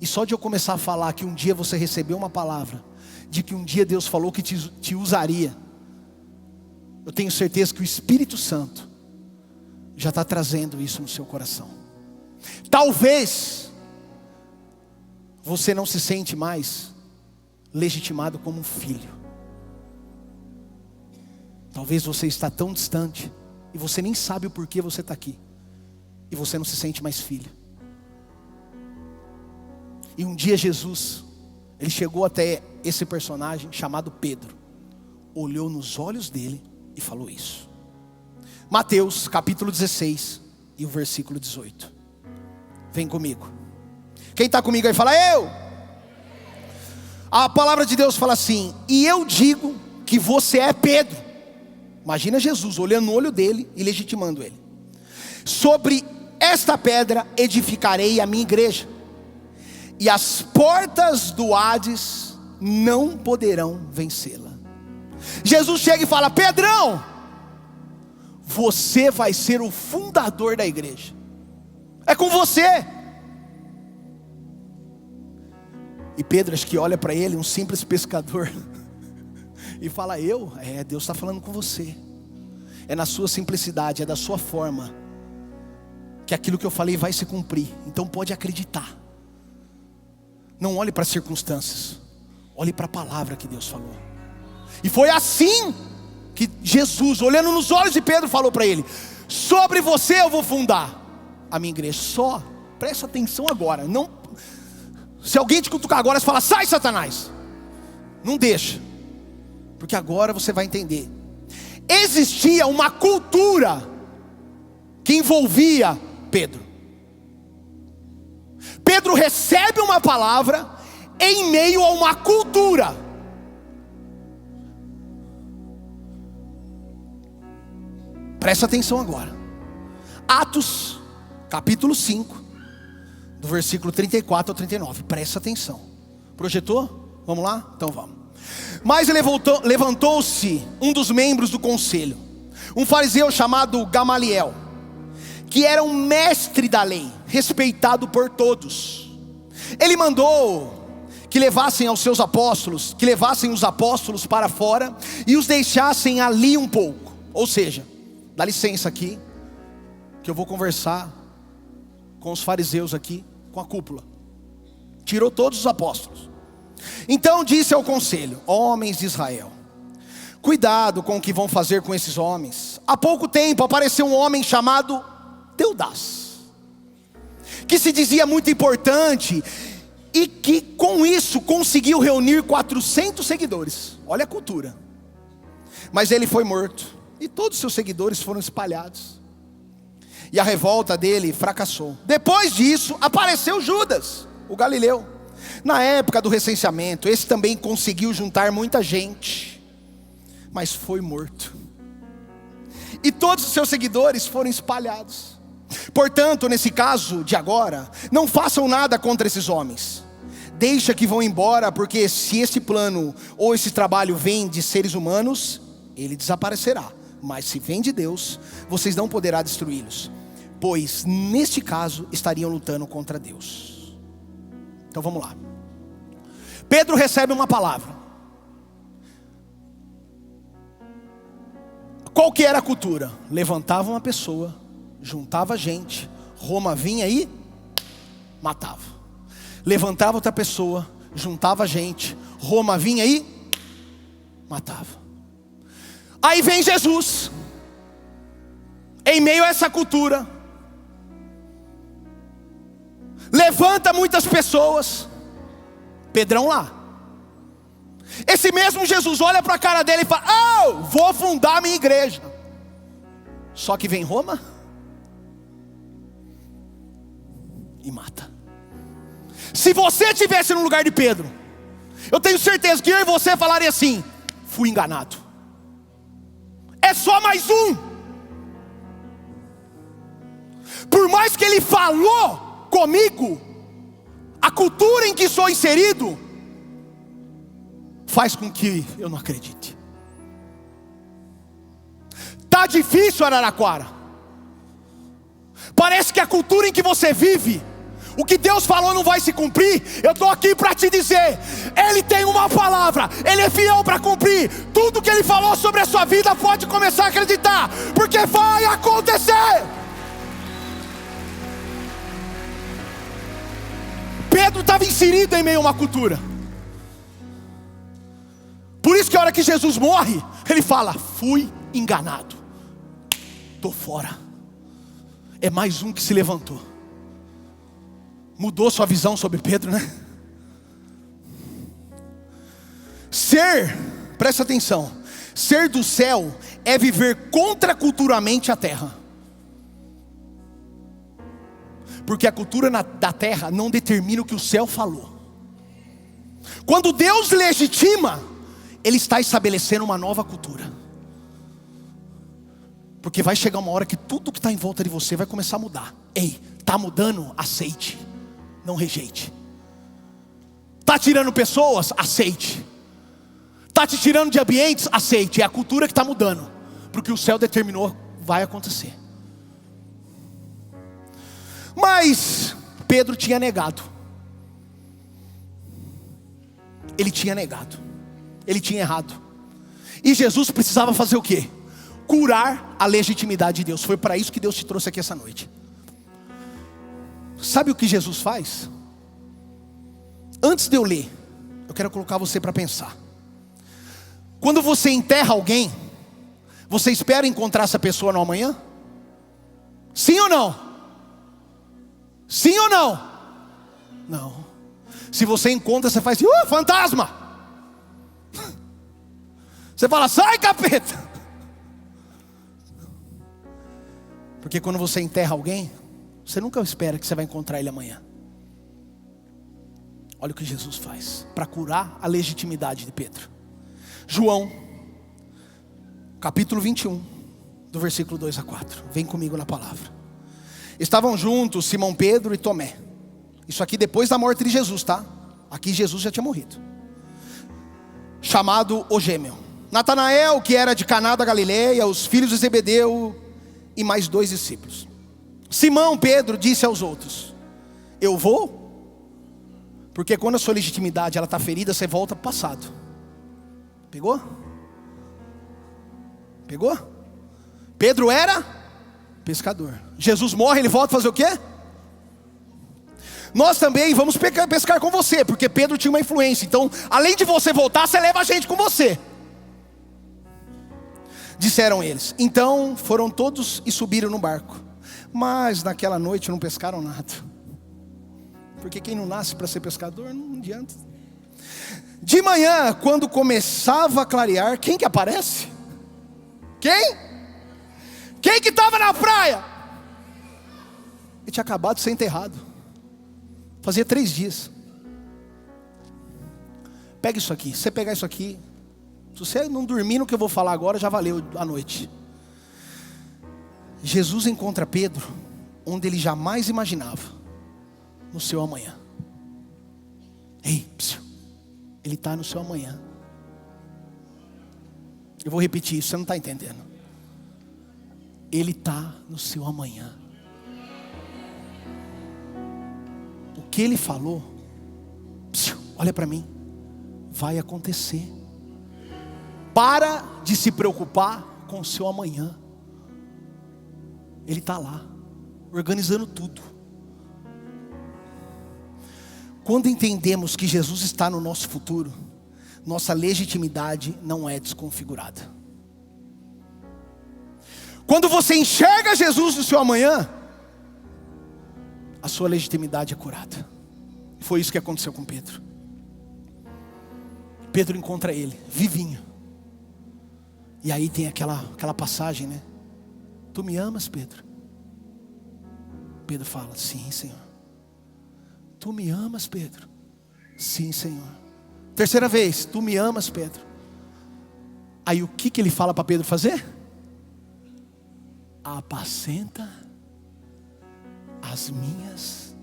E só de eu começar a falar que um dia você recebeu uma palavra, de que um dia Deus falou que te usaria, eu tenho certeza que o Espírito Santo já está trazendo isso no seu coração. Talvez você não se sente mais legitimado como um filho. Talvez você está tão distante e você nem sabe o porquê você está aqui, e você não se sente mais filho. E um dia Jesus, ele chegou até esse personagem chamado Pedro, olhou nos olhos dele e falou isso. Mateus capítulo 16 e o versículo 18. Vem comigo. Quem está comigo aí fala eu. A palavra de Deus fala assim: e eu digo que você é Pedro. Imagina Jesus olhando no olho dele e legitimando ele. Sobre esta pedra edificarei a minha igreja, e as portas do Hades não poderão vencê-la. Jesus chega e fala: Pedrão, você vai ser o fundador da igreja. É com você. E Pedro acho que olha para ele, um simples pescador, e fala: Deus está falando com você. É na sua simplicidade, é da sua forma, que aquilo que eu falei vai se cumprir. Então pode acreditar. Não olhe para as circunstâncias, olhe para a palavra que Deus falou. E foi assim que Jesus, olhando nos olhos de Pedro, falou para ele: sobre você eu vou fundar a minha igreja. Só presta atenção agora. Não, se alguém te cutucar agora, você fala: sai, Satanás. Não deixa, porque agora você vai entender. Existia uma cultura que envolvia Pedro. Pedro recebe uma palavra em meio a uma cultura. Presta atenção agora. Atos capítulo 5, do versículo 34 ao 39. Presta atenção. Projetou? Vamos lá? Então vamos. Mas levantou-se um dos membros do conselho, um fariseu chamado Gamaliel, que era um mestre da lei, respeitado por todos. Ele mandou que levassem os apóstolos para fora e os deixassem ali um pouco. Ou seja, dá licença aqui, que eu vou conversar com os fariseus aqui, com a cúpula. Tirou todos os apóstolos. Então disse ao conselho: homens de Israel, cuidado com o que vão fazer com esses homens. Há pouco tempo apareceu um homem chamado Teudas, que se dizia muito importante e que com isso conseguiu reunir 400 seguidores. Olha a cultura. Mas ele foi morto e todos os seus seguidores foram espalhados, e a revolta dele fracassou. Depois disso apareceu Judas, o Galileu. Na época do recenseamento, esse também conseguiu juntar muita gente, mas foi morto, e todos os seus seguidores foram espalhados. Portanto, nesse caso de agora, não façam nada contra esses homens. Deixa que vão embora, porque se esse plano ou esse trabalho vem de seres humanos, ele desaparecerá. Mas se vem de Deus, vocês não poderão destruí-los, pois neste caso estariam lutando contra Deus. Então vamos lá. Pedro recebe uma palavra. Qual que era a cultura? Levantava uma pessoa, juntava gente, Roma vinha e matava. Levantava outra pessoa, juntava gente, Roma vinha e matava. Aí vem Jesus, em meio a essa cultura, levanta muitas pessoas. Pedrão lá. Esse mesmo Jesus olha para a cara dele e fala: oh, vou fundar a minha igreja. Só que vem Roma e mata. Se você estivesse no lugar de Pedro, eu tenho certeza que eu e você falaria assim: fui enganado. É só mais um. Por mais que ele falou comigo, a cultura em que sou inserido faz com que eu não acredite. Tá difícil, Araraquara. Parece que a cultura em que você vive, o que Deus falou não vai se cumprir. Eu estou aqui para te dizer: Ele tem uma palavra, Ele é fiel para cumprir. Tudo que Ele falou sobre a sua vida, pode começar a acreditar, porque vai acontecer. Pedro estava inserido em meio a uma cultura. Por isso que a hora que Jesus morre, ele fala: fui enganado, estou fora. É mais um que se levantou. Mudou sua visão sobre Pedro, né? Presta atenção, ser do céu é viver contraculturalmente a terra. Porque a cultura da terra não determina o que o céu falou. Quando Deus legitima, Ele está estabelecendo uma nova cultura. Porque vai chegar uma hora que tudo que está em volta de você vai começar a mudar. Ei, está mudando? Aceite, não rejeite. Está tirando pessoas? Aceite. Está te tirando de ambientes? Aceite. É a cultura que está mudando, porque o céu determinou, vai acontecer. Mas Pedro tinha negado. Ele tinha negado. Ele tinha errado. E Jesus precisava fazer o quê? Curar a legitimidade de Deus. Foi para isso que Deus te trouxe aqui essa noite. Sabe o que Jesus faz? Antes de eu ler, eu quero colocar você para pensar. Quando você enterra alguém, você espera encontrar essa pessoa no amanhã? Sim ou não? Sim ou não? Não. Se você encontra, você faz assim: fantasma! Você fala: sai, capeta! Porque quando você enterra alguém, você nunca espera que você vai encontrar ele amanhã. Olha o que Jesus faz para curar a legitimidade de Pedro. João, capítulo 21, do versículo 2 a 4. Vem comigo na palavra. Estavam juntos Simão Pedro e Tomé. Isso aqui depois da morte de Jesus, tá? Aqui Jesus já tinha morrido. Chamado o gêmeo. Natanael, que era de Caná da Galileia, os filhos de Zebedeu e mais 2 discípulos. Simão Pedro disse aos outros: eu vou? Porque quando a sua legitimidade ela está ferida, você volta para o passado. Pegou? Pegou? Pedro era pescador. Jesus morre, ele volta a fazer o quê? Nós também vamos pescar com você, porque Pedro tinha uma influência. Então, além de você voltar, você leva a gente com você. Disseram eles. Então foram todos e subiram no barco. Mas naquela noite não pescaram nada. Porque quem não nasce para ser pescador não adianta. De manhã, quando começava a clarear, quem que aparece? Quem? Quem que estava na praia? Ele tinha acabado de ser enterrado. Fazia 3 dias. Pega isso aqui. Se você pegar isso aqui, se você não dormir no que eu vou falar agora, já valeu a noite. Jesus encontra Pedro onde ele jamais imaginava. No seu amanhã. Ei, ele está no seu amanhã. Eu vou repetir isso, você não está entendendo. Ele está no seu amanhã. O que ele falou, olha para mim, vai acontecer. Para de se preocupar com o seu amanhã. Ele está lá, organizando tudo. Quando entendemos que Jesus está no nosso futuro, nossa legitimidade não é desconfigurada. Quando você enxerga Jesus no seu amanhã, a sua legitimidade é curada. Foi isso que aconteceu com Pedro. Pedro encontra ele, vivinho. E aí tem aquela passagem, né? Tu me amas, Pedro? Pedro fala, sim, Senhor. Tu me amas, Pedro? Sim, Senhor. Terceira vez, tu me amas, Pedro? Aí o que ele fala para Pedro fazer? Apacenta as minhas.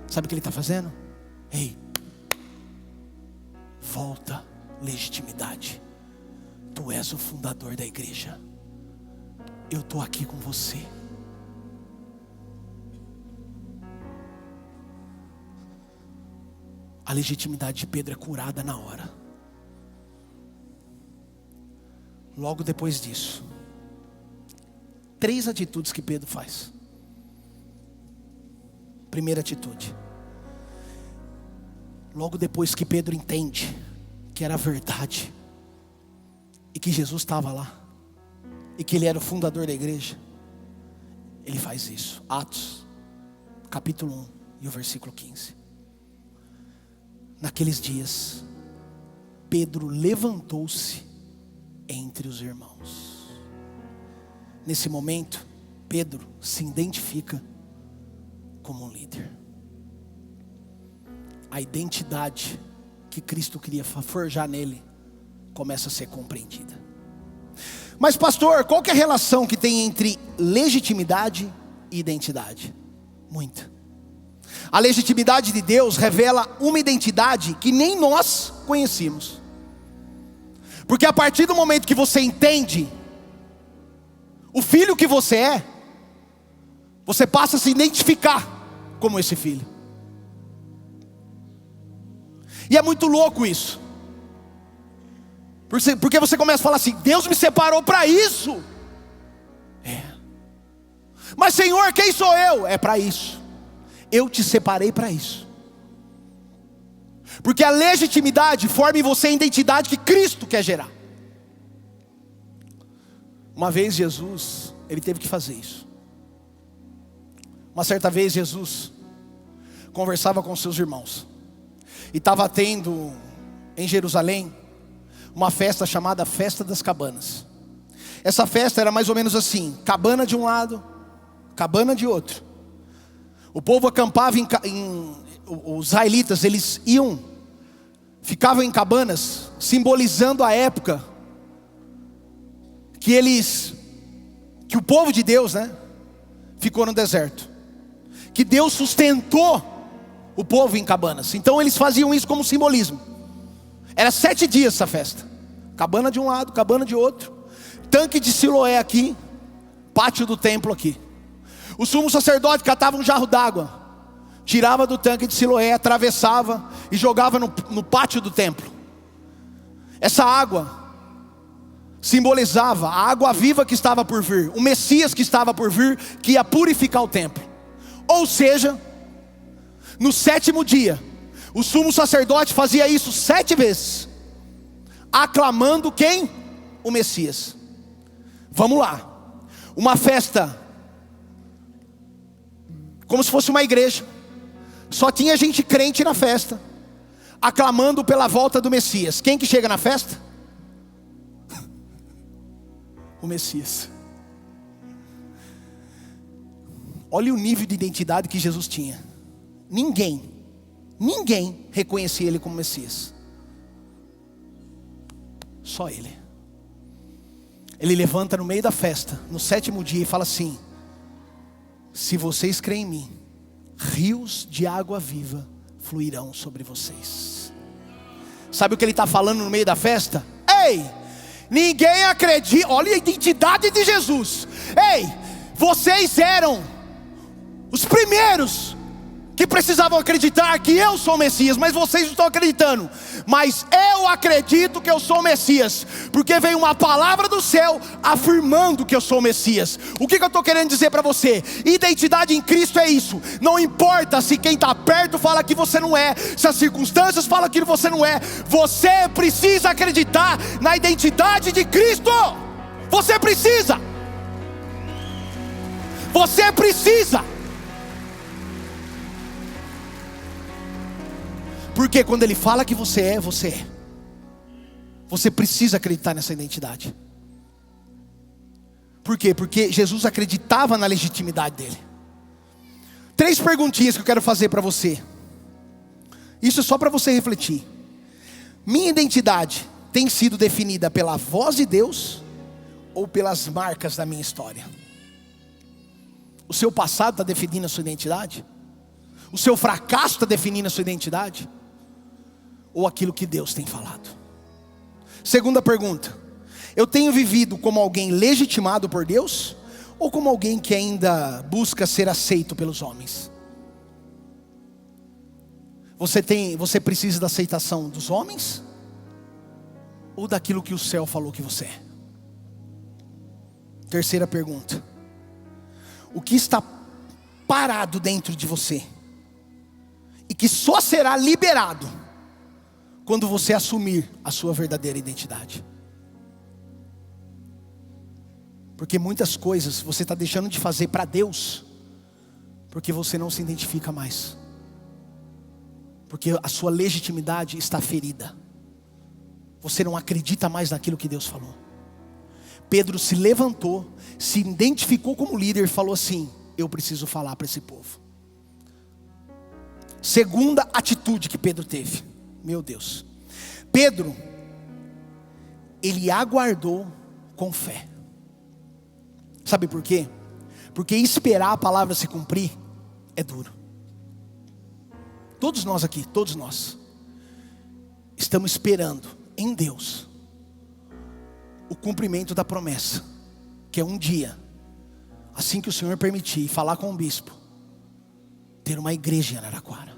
Sabe o que ele está fazendo? Ei, volta legitimidade. Tu és o fundador da igreja. Eu estou aqui com você. A legitimidade de Pedro é curada na hora. Logo depois disso, 3 atitudes que Pedro faz. Primeira atitude. Logo depois que Pedro entende que era verdade, e que Jesus estava lá, e que ele era o fundador da igreja, ele faz isso. Atos, capítulo 1 e o versículo 15. Naqueles dias, Pedro levantou-se entre os irmãos. Nesse momento, Pedro se identifica como um líder. A identidade que Cristo queria forjar nele começa a ser compreendida. Mas pastor, qual que é a relação que tem entre legitimidade e identidade? Muita. A legitimidade de Deus revela uma identidade que nem nós conhecíamos. Porque a partir do momento que você entende o filho que você é, você passa a se identificar como esse filho. E é muito louco isso. Porque você começa a falar assim, Deus me separou para isso. Mas Senhor, quem sou eu? É para isso. Eu te separei para isso. Porque a legitimidade forma em você a identidade que Cristo quer gerar. Uma vez Jesus, ele teve que fazer isso. Uma certa vez Jesus conversava com seus irmãos. E estava tendo em Jerusalém uma festa chamada Festa das Cabanas. Essa festa era mais ou menos assim: cabana de um lado, cabana de outro. O povo acampava os israelitas, eles ficavam em cabanas, simbolizando a época que o povo de Deus, né, ficou no deserto, que Deus sustentou o povo em cabanas. Então eles faziam isso como simbolismo. Era 7 dias essa festa, cabana de um lado, cabana de outro, tanque de Siloé aqui, pátio do templo aqui. O sumo sacerdote catava um jarro d'água, tirava do tanque de Siloé, atravessava e jogava no pátio do templo. Essa água simbolizava a água viva que estava por vir, o Messias que estava por vir, que ia purificar o templo. Ou seja, no 7º dia, o sumo sacerdote fazia isso 7 vezes, aclamando quem? O Messias. Vamos lá, uma festa como se fosse uma igreja, só tinha gente crente na festa, aclamando pela volta do Messias. Quem que chega na festa? O Messias. Olha o nível de identidade que Jesus tinha. Ninguém reconhecia ele como Messias. Só ele. Ele levanta no meio da festa, no 7º dia, e fala assim: se vocês creem em mim, rios de água viva fluirão sobre vocês. Sabe o que ele está falando no meio da festa? Ei, ninguém acredita. Olha a identidade de Jesus. Ei, vocês eram os primeiros que precisavam acreditar que eu sou o Messias, mas vocês não estão acreditando. Mas eu acredito que eu sou o Messias, porque veio uma palavra do céu afirmando que eu sou o Messias. O que eu estou querendo dizer para você? Identidade em Cristo é isso. Não importa se quem está perto fala que você não é, se as circunstâncias falam que você não é, você precisa acreditar na identidade de Cristo. Você precisa. Você precisa. Porque quando Ele fala que você é, você é. Você precisa acreditar nessa identidade. Por quê? Porque Jesus acreditava na legitimidade dele. 3 perguntinhas que eu quero fazer para você. Isso é só para você refletir. Minha identidade tem sido definida pela voz de Deus ou pelas marcas da minha história? O seu passado está definindo a sua identidade? O seu fracasso está definindo a sua identidade? Ou aquilo que Deus tem falado? Segunda pergunta: eu tenho vivido como alguém legitimado por Deus? Ou como alguém que ainda busca ser aceito pelos homens? Você precisa da aceitação dos homens? Ou daquilo que o céu falou que você é? Terceira pergunta: o que está parado dentro de você e que só será liberado quando você assumir a sua verdadeira identidade? Porque muitas coisas você está deixando de fazer para Deus, porque você não se identifica mais, porque a sua legitimidade está ferida. Você não acredita mais naquilo que Deus falou. Pedro se levantou, se identificou como líder e falou assim: eu preciso falar para esse povo. Segunda atitude que Pedro teve. Meu Deus. Pedro, ele aguardou com fé. Sabe por quê? Porque esperar a palavra se cumprir é duro. Todos nós aqui, todos nós estamos esperando em Deus o cumprimento da promessa, que é um dia, assim que o Senhor permitir, falar com o bispo, ter uma igreja em Araraquara.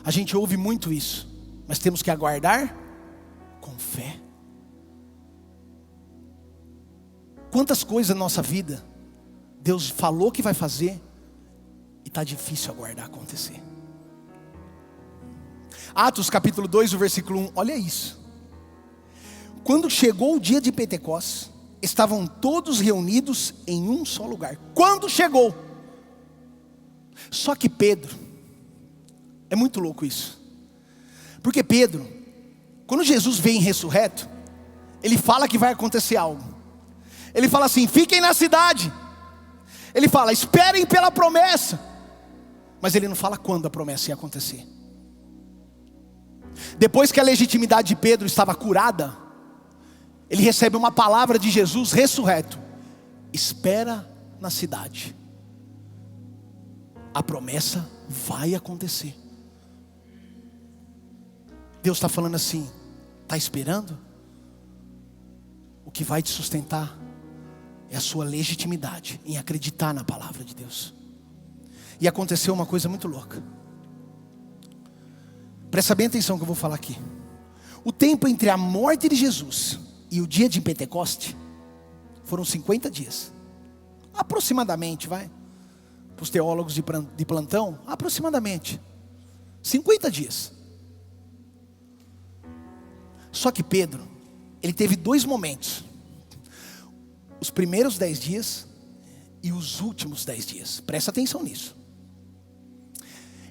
A gente ouve muito isso, mas temos que aguardar com fé. Quantas coisas na nossa vida Deus falou que vai fazer e está difícil aguardar acontecer. Atos capítulo 2, o versículo 1, olha isso. Quando chegou o dia de Pentecostes, estavam todos reunidos em um só lugar. Quando chegou. Só que Pedro, é muito louco isso. Porque Pedro, quando Jesus vem ressurreto, ele fala que vai acontecer algo. Ele fala assim: fiquem na cidade. Ele fala: esperem pela promessa. Mas ele não fala quando a promessa ia acontecer. Depois que a legitimidade de Pedro estava curada, ele recebe uma palavra de Jesus ressurreto: espera na cidade, a promessa vai acontecer. Deus está falando assim: está esperando? O que vai te sustentar é a sua legitimidade em acreditar na palavra de Deus. E aconteceu uma coisa muito louca. Presta bem atenção que eu vou falar aqui. O tempo entre a morte de Jesus e o dia de Pentecoste foram 50 dias. Aproximadamente, vai. Para os teólogos de plantão, aproximadamente 50 dias. Só que Pedro, ele teve 2 momentos: os primeiros 10 dias e os últimos 10 dias. Presta atenção nisso.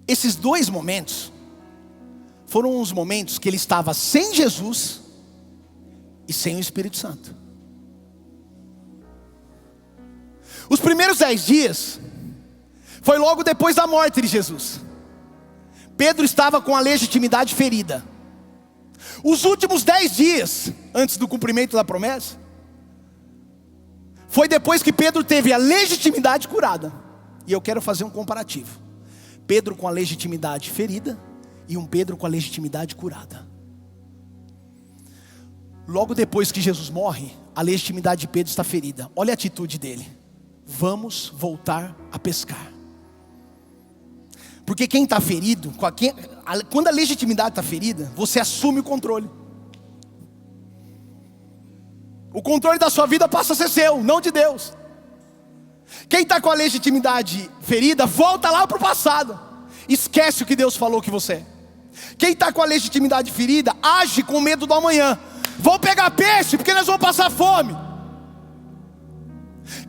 Esses 2 momentos foram os momentos que ele estava sem Jesus e sem o Espírito Santo. Os primeiros 10 dias foi logo depois da morte de Jesus. Pedro estava com a legitimidade ferida. Os últimos 10 dias antes do cumprimento da promessa foi depois que Pedro teve a legitimidade curada. E eu quero fazer um comparativo: Pedro com a legitimidade ferida e um Pedro com a legitimidade curada. Logo depois que Jesus morre, a legitimidade de Pedro está ferida. Olha a atitude dele: vamos voltar a pescar. Porque quem está ferido, quando a legitimidade está ferida, você assume o controle. O controle da sua vida passa a ser seu, não de Deus. Quem está com a legitimidade ferida, volta lá para o passado, esquece o que Deus falou que você é. Quem está com a legitimidade ferida, age com medo do amanhã. Vou pegar peixe porque nós vamos passar fome.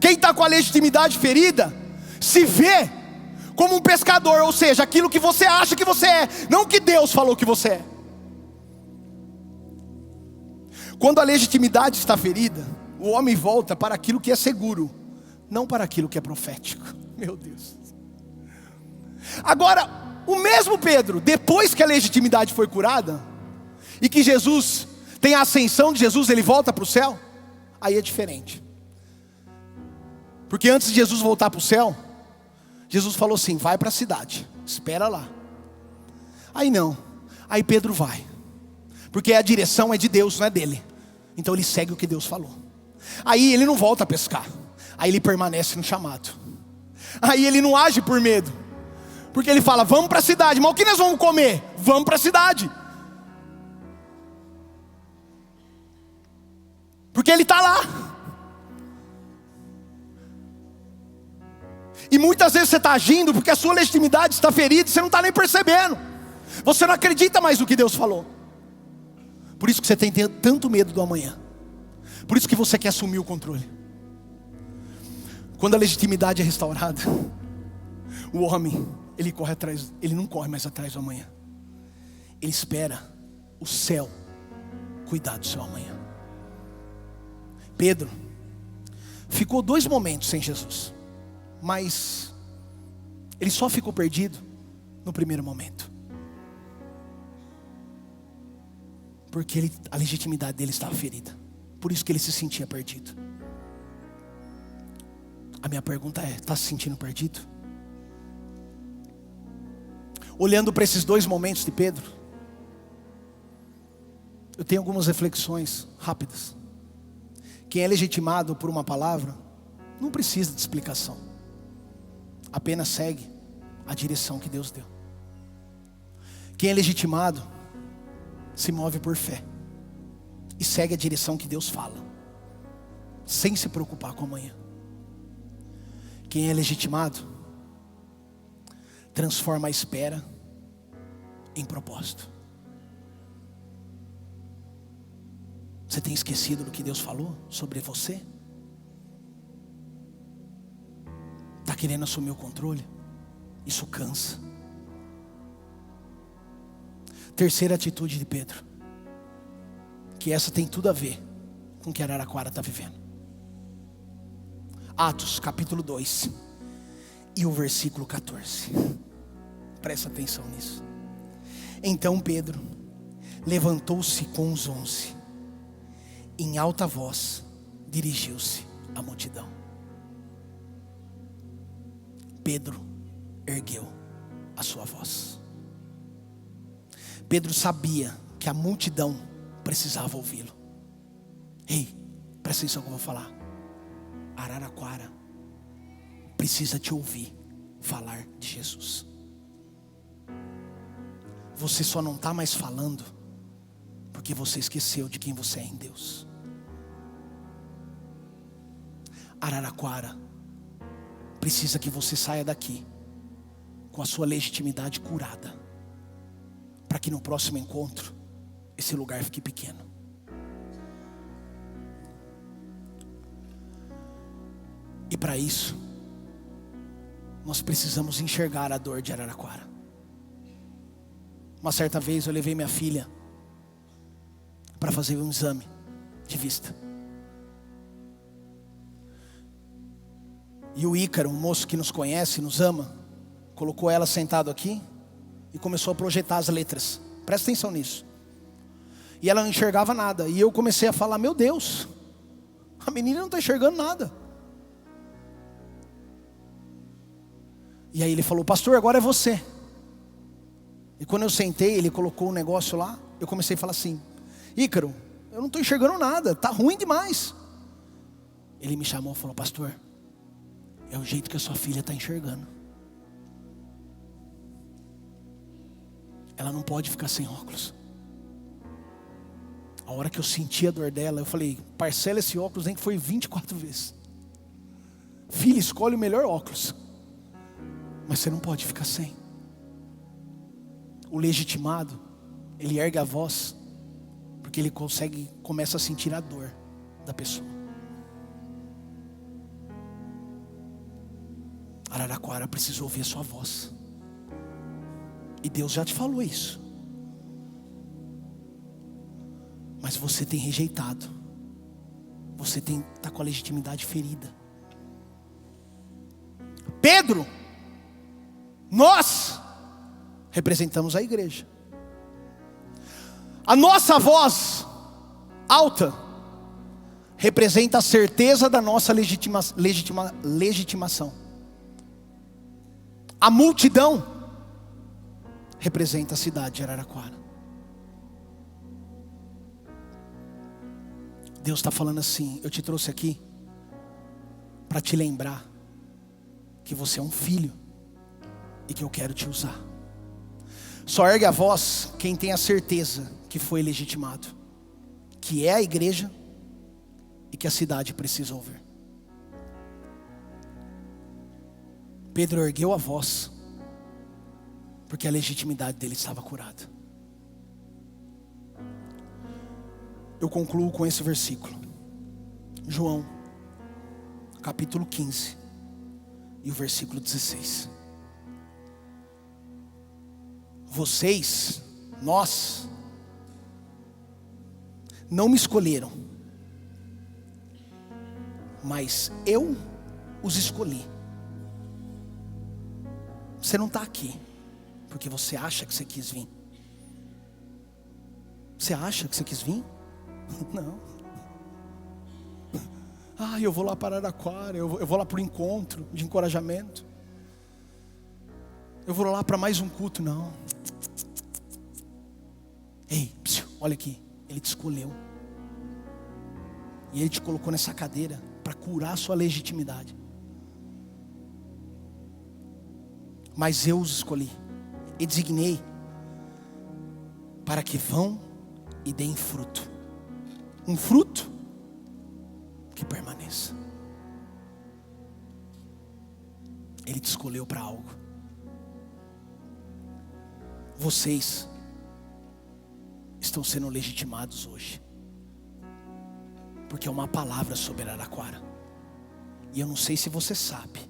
Quem está com a legitimidade ferida se vê como um pescador, ou seja, aquilo que você acha que você é, não o que Deus falou que você é. Quando a legitimidade está ferida, o homem volta para aquilo que é seguro, não para aquilo que é profético. Meu Deus. Agora, o mesmo Pedro, depois que a legitimidade foi curada, e que Jesus tem a ascensão de Jesus, ele volta para o céu, aí é diferente. Porque antes de Jesus voltar para o céu, Jesus falou assim: vai para a cidade, espera lá. Aí não, aí Pedro vai, porque a direção é de Deus, não é dele. Então ele segue o que Deus falou. Aí ele não volta a pescar, aí ele permanece no chamado. Aí ele não age por medo, porque ele fala: vamos para a cidade. Mas o que nós vamos comer? Vamos para a cidade. Porque ele está lá. E muitas vezes você está agindo porque a sua legitimidade está ferida e você não está nem percebendo. Você não acredita mais no que Deus falou. Por isso que você tem tanto medo do amanhã. Por isso que você quer assumir o controle. Quando a legitimidade é restaurada, o homem, ele corre atrás, ele não corre mais atrás do amanhã. Ele espera o céu cuidar do seu amanhã. Pedro ficou 2 momentos sem Jesus, mas ele só ficou perdido no primeiro momento, porque a legitimidade dele estava ferida. Por isso que ele se sentia perdido. A minha pergunta é: está se sentindo perdido? Olhando para esses 2 momentos de Pedro, eu tenho algumas reflexões rápidas. Quem é legitimado por uma palavra não precisa de explicação, apenas segue a direção que Deus deu. Quem é legitimado se move por fé e segue a direção que Deus fala, sem se preocupar com amanhã. Quem é legitimado transforma a espera em propósito. Você tem esquecido do que Deus falou sobre você? Está querendo assumir o controle? Isso cansa. Terceira atitude de Pedro, que essa tem tudo a ver com o que Araraquara está vivendo. Atos capítulo 2 e o versículo 14. Presta atenção nisso. Então Pedro levantou-se com os 11, em alta voz dirigiu-se à multidão. Pedro ergueu a sua voz. Pedro sabia que a multidão precisava ouvi-lo. Ei, presta atenção que eu vou falar. Araraquara precisa te ouvir falar de Jesus. Você só não está mais falando porque você esqueceu de quem você é em Deus. Araraquara precisa que você saia daqui com a sua legitimidade curada, para que no próximo encontro esse lugar fique pequeno. E para isso nós precisamos enxergar a dor de Araraquara. Uma certa vez eu levei minha filha para fazer um exame de vista. E o Ícaro, um moço que nos conhece, nos ama, colocou ela sentado aqui e começou a projetar as letras. Presta atenção nisso. E ela não enxergava nada. E eu comecei a falar: meu Deus, a menina não está enxergando nada. E aí ele falou: pastor, agora é você. E quando eu sentei, ele colocou um negócio lá. Eu comecei a falar assim: Ícaro, eu não estou enxergando nada, está ruim demais. Ele me chamou e falou: pastor, é o jeito que a sua filha está enxergando. Ela não pode ficar sem óculos. A hora que eu senti a dor dela, eu falei: parcela esse óculos, nem que foi 24 vezes. Filha, escolhe o melhor óculos, mas você não pode ficar sem. O legitimado, ele ergue a voz, porque ele começa a sentir a dor da pessoa. Araraquara precisa ouvir a sua voz. E Deus já te falou isso. Mas você tem rejeitado. Você está com a legitimidade ferida. Pedro, nós representamos a igreja. A nossa voz alta representa a certeza da nossa legitimação. A multidão representa a cidade de Araraquara. Deus está falando assim: eu te trouxe aqui para te lembrar que você é um filho e que eu quero te usar. Só ergue a voz quem tem a certeza que foi legitimado, que é a igreja e que a cidade precisa ouvir. Pedro ergueu a voz porque a legitimidade dele estava curada. Eu concluo com esse versículo, João capítulo 15 e o versículo 16. Vocês, nós, não me escolheram, mas eu os escolhi. Você não está aqui porque você acha que você quis vir. Você acha que você quis vir? Não. Eu vou lá para Araraquara, eu vou lá para o encontro de encorajamento, eu vou lá para mais um culto. Não. Ei, olha aqui, Ele te escolheu e Ele te colocou nessa cadeira para curar a sua legitimidade. Mas eu os escolhi e designei para que vão e deem fruto, um fruto que permaneça. Ele te escolheu para algo. Vocês estão sendo legitimados hoje, porque é uma palavra sobre Araraquara. E eu não sei se você sabe,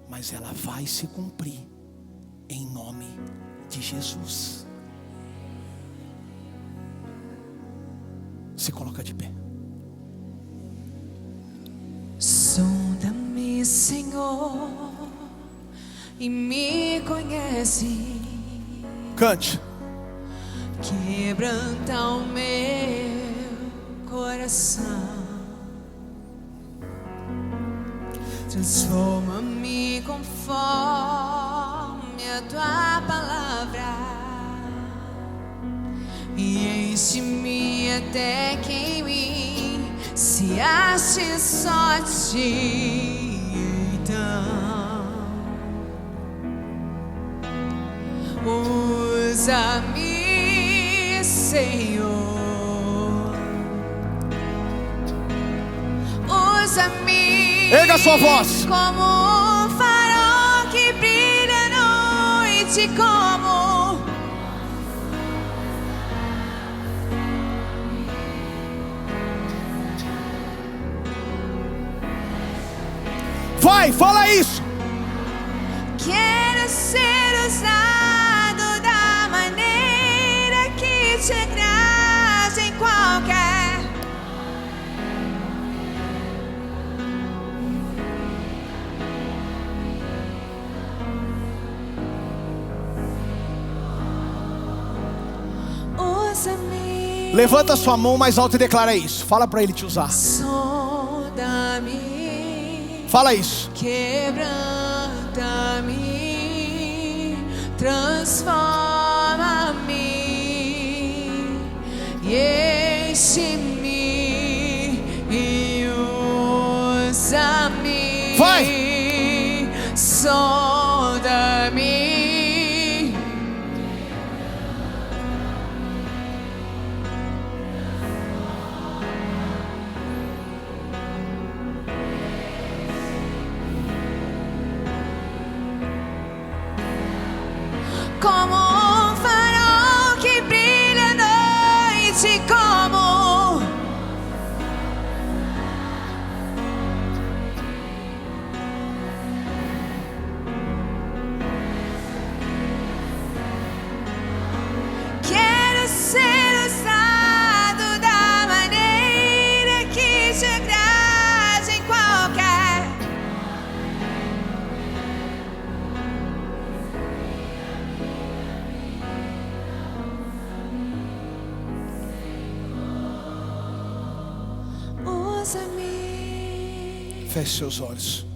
mas ela vai se cumprir em nome de Jesus. Se coloca de pé. Sonda-me, Senhor, e me conhece. Cante. Quebranta o meu coração. Transforma-me conforme a tua palavra e enche-me até que em mim se ache só ti. Então usa-me, Senhor, usa-me. Erga a sua voz. Como um farol que brilha à noite, como vai, fala isso. quero ser usado da maneira que te agrade em qualquer. Levanta sua mão mais alto e declara isso. Fala para Ele te usar. Sonda-me, fala isso. Quebranta-me, transforma-me e enche-me e usa-me. Vai. Sonda-me. Como um farol que brilha à noite, como usa-me. Feche seus olhos.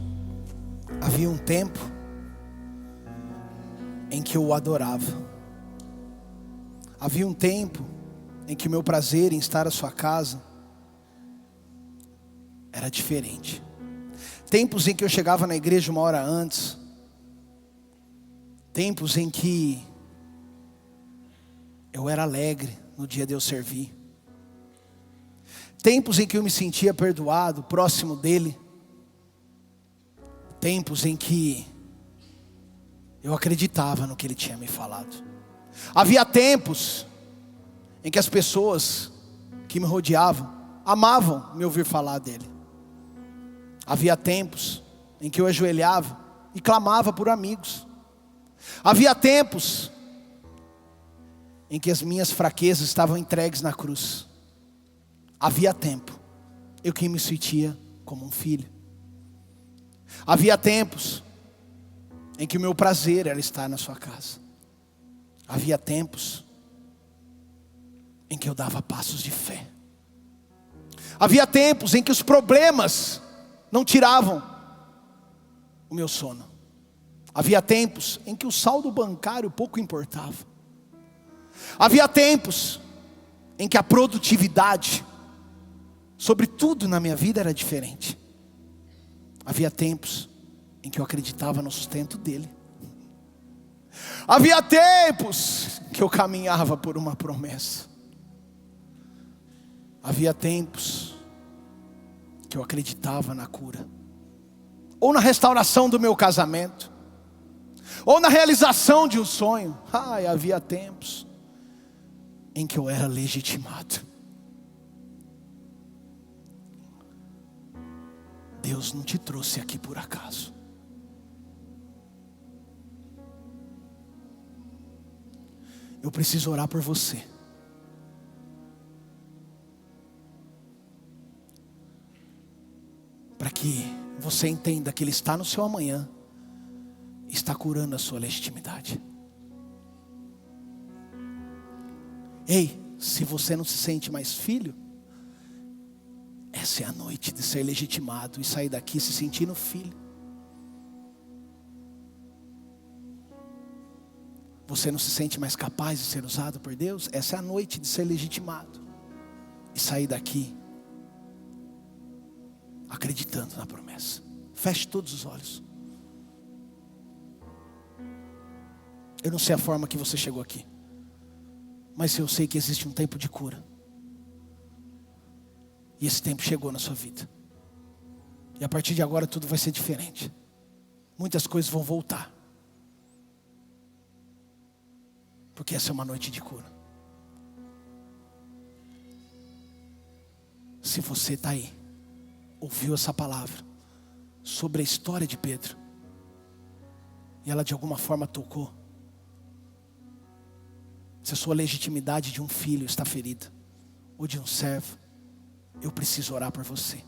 Havia um tempo em que eu o adorava. Havia um tempo em que o meu prazer em estar à sua casa era diferente. Tempos em que eu chegava na igreja 1 hora antes. Tempos em que eu era alegre no dia de eu servir. Tempos em que eu me sentia perdoado, próximo dele. Tempos em que eu acreditava no que ele tinha me falado. Havia tempos em que as pessoas que me rodeavam amavam me ouvir falar dele. Havia tempos em que eu ajoelhava e clamava por amigos. Havia tempos em que as minhas fraquezas estavam entregues na cruz. Havia tempo em que me sentia como um filho. Havia tempos em que o meu prazer era estar na sua casa. Havia tempos em que eu dava passos de fé. Havia tempos em que os problemas não tiravam o meu sono. Havia tempos em que o saldo bancário pouco importava. Havia tempos em que a produtividade sobre tudo na minha vida era diferente. Havia tempos em que eu acreditava no sustento dele. Havia tempos que eu caminhava por uma promessa. Havia tempos que eu acreditava na cura, ou na restauração do meu casamento, ou na realização de um sonho. Havia tempos em que eu era legitimado. Deus não te trouxe aqui por acaso. Eu preciso orar por você. Para que você entenda que Ele está no seu amanhã, está curando a sua legitimidade. Ei, se você não se sente mais filho, essa é a noite de ser legitimado e sair daqui se sentindo filho. Você não se sente mais capaz de ser usado por Deus? Essa é a noite de ser legitimado e sair daqui acreditando na promessa. Feche todos os olhos. Eu não sei a forma que você chegou aqui, mas eu sei que existe um tempo de cura. E esse tempo chegou na sua vida. E a partir de agora tudo vai ser diferente. Muitas coisas vão voltar. Porque essa é uma noite de cura. Se você está aí, ouviu essa palavra sobre a história de Pedro, e ela de alguma forma tocou, se a sua legitimidade de um filho está ferida, ou de um servo, eu preciso orar por você.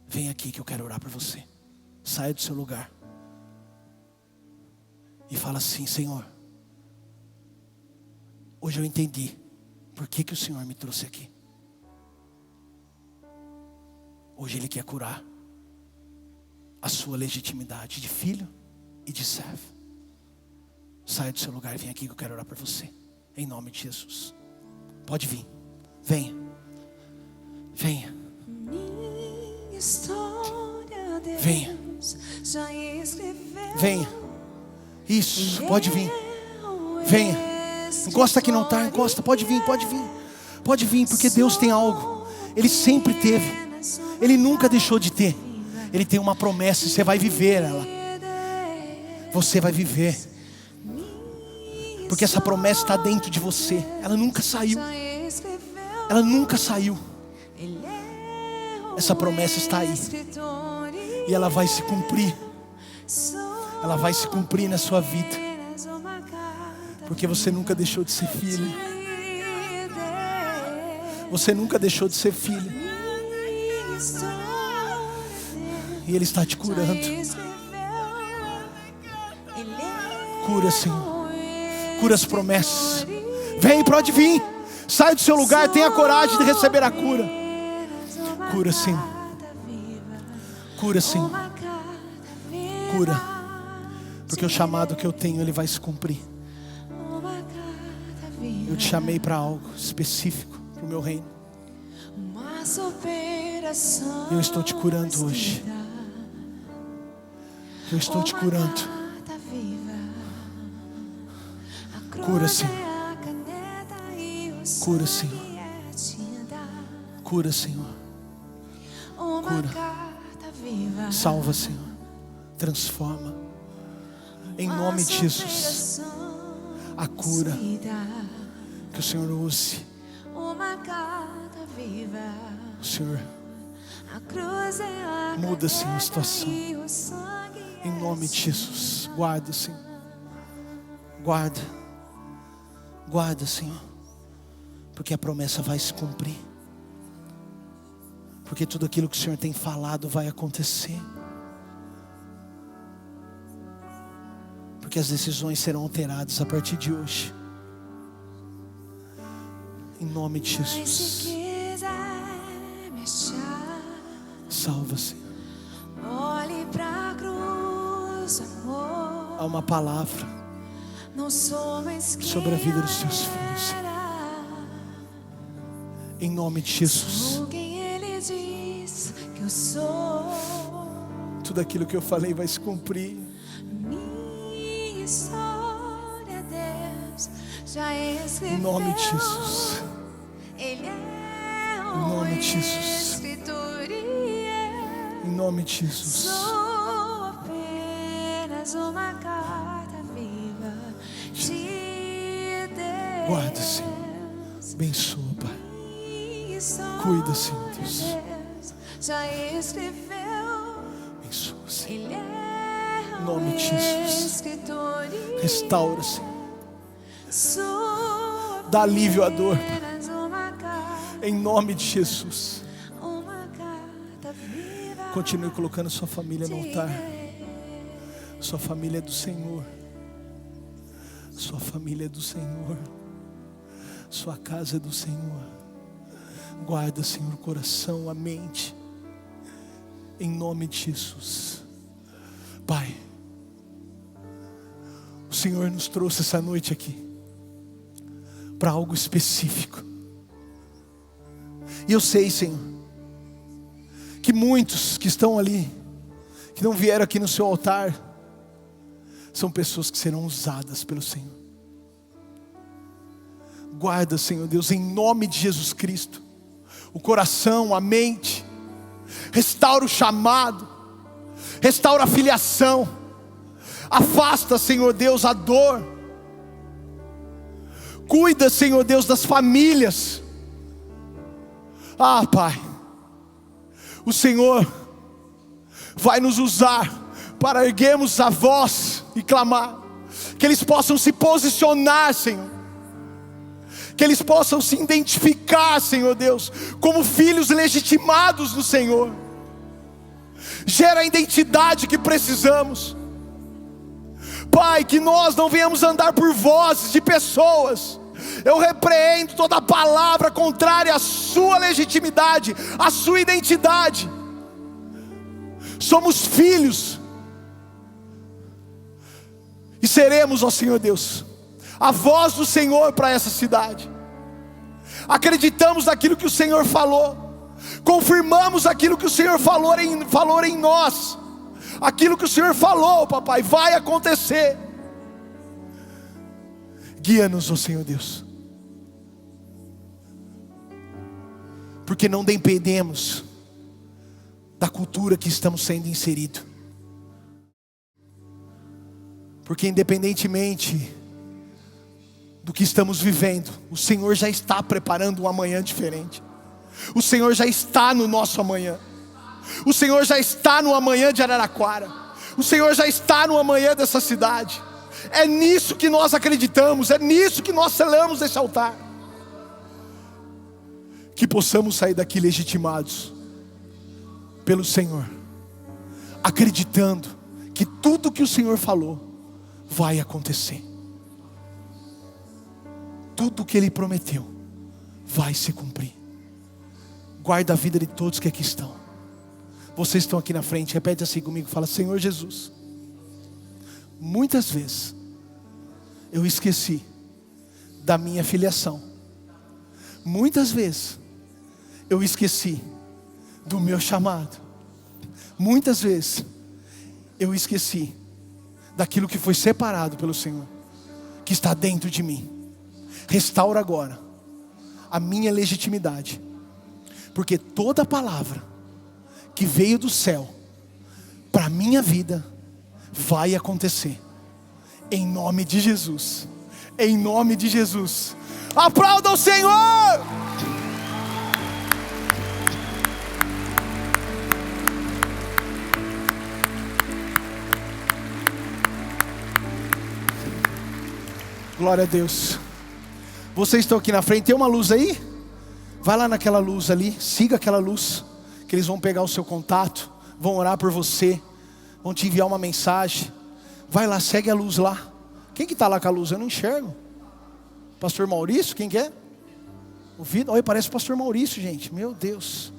Vem aqui que eu quero orar por você. Saia do seu lugar e fala assim: Senhor, hoje eu entendi por que o Senhor me trouxe aqui. Hoje Ele quer curar a sua legitimidade de filho e de servo. Saia do seu lugar e vem aqui que eu quero orar por você. Em nome de Jesus. Pode vir. Venha. Venha. Minha história, Deus, Venha. já escreveu. Venha. Isso, pode vir. Venha. Encosta aqui no altar, encosta. Pode vir, pode vir. Pode vir, porque Deus tem algo. Ele sempre teve. Ele nunca deixou de ter. Ele tem uma promessa e você vai viver ela. Você vai viver. Porque essa promessa está dentro de você. Ela nunca saiu. Ela nunca saiu. Essa promessa está aí. E ela vai se cumprir. Ela vai se cumprir na sua vida. Porque você nunca deixou de ser filho. Você nunca deixou de ser filho. E Ele está te curando. Cura, Senhor. Cura as promessas. Vem, pode vir. Sai do seu lugar, tenha coragem de receber a cura. Cura, Senhor. Cura, Senhor. Cura. Porque o chamado que eu tenho, ele vai se cumprir. Eu te chamei para algo específico, para o meu reino. Eu estou te curando hoje. Eu estou te curando. Cura, Senhor. Cura, Senhor. Cura, Senhor. Cura. Salva, Senhor. Transforma. Em nome de Jesus. A cura. Que o Senhor use. O Senhor muda, Senhor, a situação. Em nome de Jesus. Guarda, Senhor. Guarda. Guarda, Senhor. Porque a promessa vai se cumprir. Porque tudo aquilo que o Senhor tem falado vai acontecer. Porque as decisões serão alteradas a partir de hoje. Em nome de Jesus. Salva, Senhor. Olhe pra cruz, amor. Há uma palavra sobre a vida dos teus filhos, Senhor. Em nome de Jesus. Sou quem Ele diz que eu sou. Tudo aquilo que eu falei vai se cumprir. Minha história, Deus já escreveu. Em nome de Jesus. Ele é Em nome de Jesus. escritura. Em nome de Jesus. Sou apenas uma carta viva de Deus. Guarda, Senhor. Abençoa, Pai. Cuida, Senhor Deus. Já escreveu. Abençoa, Senhor. Ele é Em nome de Jesus. Restaura, Senhor. Dá alívio à dor, Pai. Em nome de Jesus. Continue colocando sua família no altar. Sua família é do Senhor. Sua família é do Senhor. Sua casa é do Senhor. Guarda, Senhor, o coração, a mente. Em nome de Jesus. Pai, o Senhor nos trouxe essa noite aqui para algo específico. E eu sei, Senhor, que muitos que estão ali, que não vieram aqui no seu altar, são pessoas que serão usadas pelo Senhor. Guarda, Senhor Deus, em nome de Jesus Cristo, o coração, a mente. Restaura o chamado, restaura a filiação. Afasta, Senhor Deus, a dor. Cuida, Senhor Deus, das famílias. Ah, Pai, o Senhor vai nos usar para erguermos a voz e clamar. Que eles possam se posicionar, Senhor. Que eles possam se identificar, Senhor Deus, como filhos legitimados do Senhor. Gera a identidade que precisamos. Pai, que nós não venhamos andar por vozes de pessoas. Eu repreendo toda palavra contrária à sua legitimidade, à sua identidade. Somos filhos. E seremos, ó Senhor Deus, a voz do Senhor para essa cidade. Acreditamos naquilo que o Senhor falou. Confirmamos aquilo que o Senhor falou em nós. Aquilo que o Senhor falou, papai, vai acontecer. Guia-nos, ó Senhor Deus. Porque não dependemos da cultura que estamos sendo inseridos. Porque independentemente do que estamos vivendo, o Senhor já está preparando um amanhã diferente. O Senhor já está no nosso amanhã. O Senhor já está no amanhã de Araraquara. O Senhor já está no amanhã dessa cidade. É nisso que nós acreditamos. É nisso que nós selamos esse altar. Que possamos sair daqui legitimados pelo Senhor, acreditando que tudo que o Senhor falou vai acontecer. Tudo que Ele prometeu vai se cumprir. guarda a vida de todos que aqui estão. Vocês estão aqui na frente, repete assim comigo, fala: Senhor Jesus, muitas vezes eu esqueci da minha filiação. Muitas vezes eu esqueci do meu chamado. Muitas vezes eu esqueci daquilo que foi separado pelo Senhor, que está dentro de mim. Restaura agora a minha legitimidade, porque toda palavra que veio do céu para a minha vida vai acontecer, em nome de Jesus. Em nome de Jesus. Aplauda o Senhor! Glória a Deus. Vocês estão aqui na frente, tem uma luz aí? Vai lá naquela luz ali, siga aquela luz, que eles vão pegar o seu contato, vão orar por você, vão te enviar uma mensagem. Vai lá, segue a luz lá. Quem que está lá com a luz? Eu não enxergo. Pastor Maurício, quem que é? Ouvido? Olha, parece o pastor Maurício, gente. Meu Deus.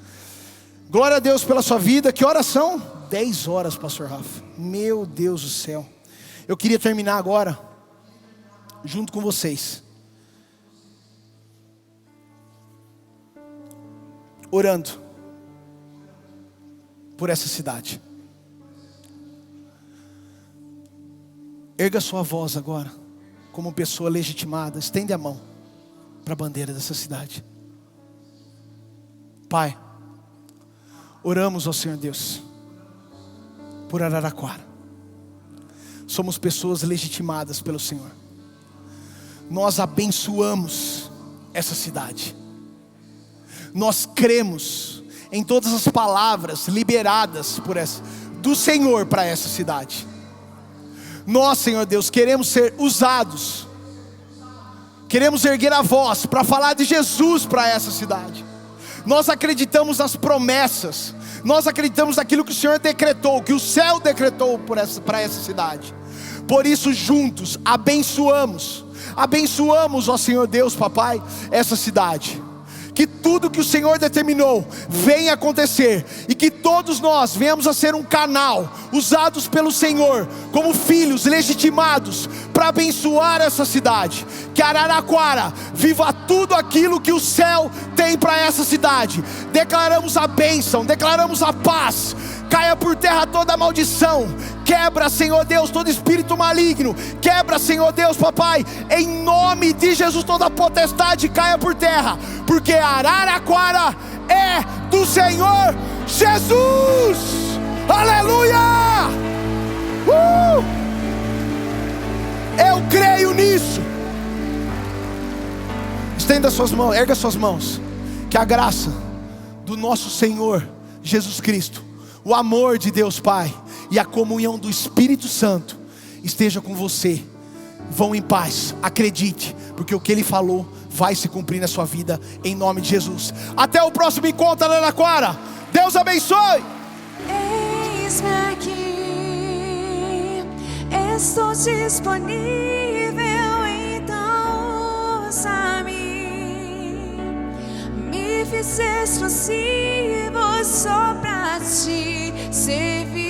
Glória a Deus pela sua vida. Que horas são? 10 horas, pastor Rafa. Meu Deus do céu. Eu queria terminar agora, junto com vocês, orando por essa cidade. Erga sua voz agora, como pessoa legitimada, estende a mão para a bandeira dessa cidade. Pai, oramos ao Senhor Deus, por Araraquara. Somos pessoas legitimadas pelo Senhor. Nós abençoamos essa cidade. Nós cremos em todas as palavras liberadas do Senhor para essa cidade. Nós, Senhor Deus, queremos ser usados. Queremos erguer a voz para falar de Jesus para essa cidade. Nós acreditamos nas promessas. Nós acreditamos naquilo que o Senhor decretou, que o céu decretou para essa cidade. Por isso juntos abençoamos, ó Senhor Deus, papai, essa cidade. Que tudo que o Senhor determinou venha acontecer, e que todos nós venhamos a ser um canal usados pelo Senhor como filhos legitimados para abençoar essa cidade. Que Araraquara viva tudo aquilo que o céu tem para essa cidade. Declaramos a bênção, declaramos a paz. Caia por terra toda maldição. Quebra, Senhor Deus, todo espírito maligno. Quebra, Senhor Deus, papai, em nome de Jesus, toda potestade caia por terra, porque Araraquara é do Senhor Jesus. Aleluia! Eu creio nisso. Estenda suas mãos, erga suas mãos. Que a graça do nosso Senhor Jesus Cristo, o amor de Deus Pai e a comunhão do Espírito Santo esteja com você. Vão em paz, acredite, porque o que Ele falou vai se cumprir na sua vida, em nome de Jesus. Até o próximo encontro, Araraquara. Deus abençoe. Eis-me aqui, estou disponível, então usa-me. Me fiz exclusivo só pra te servir.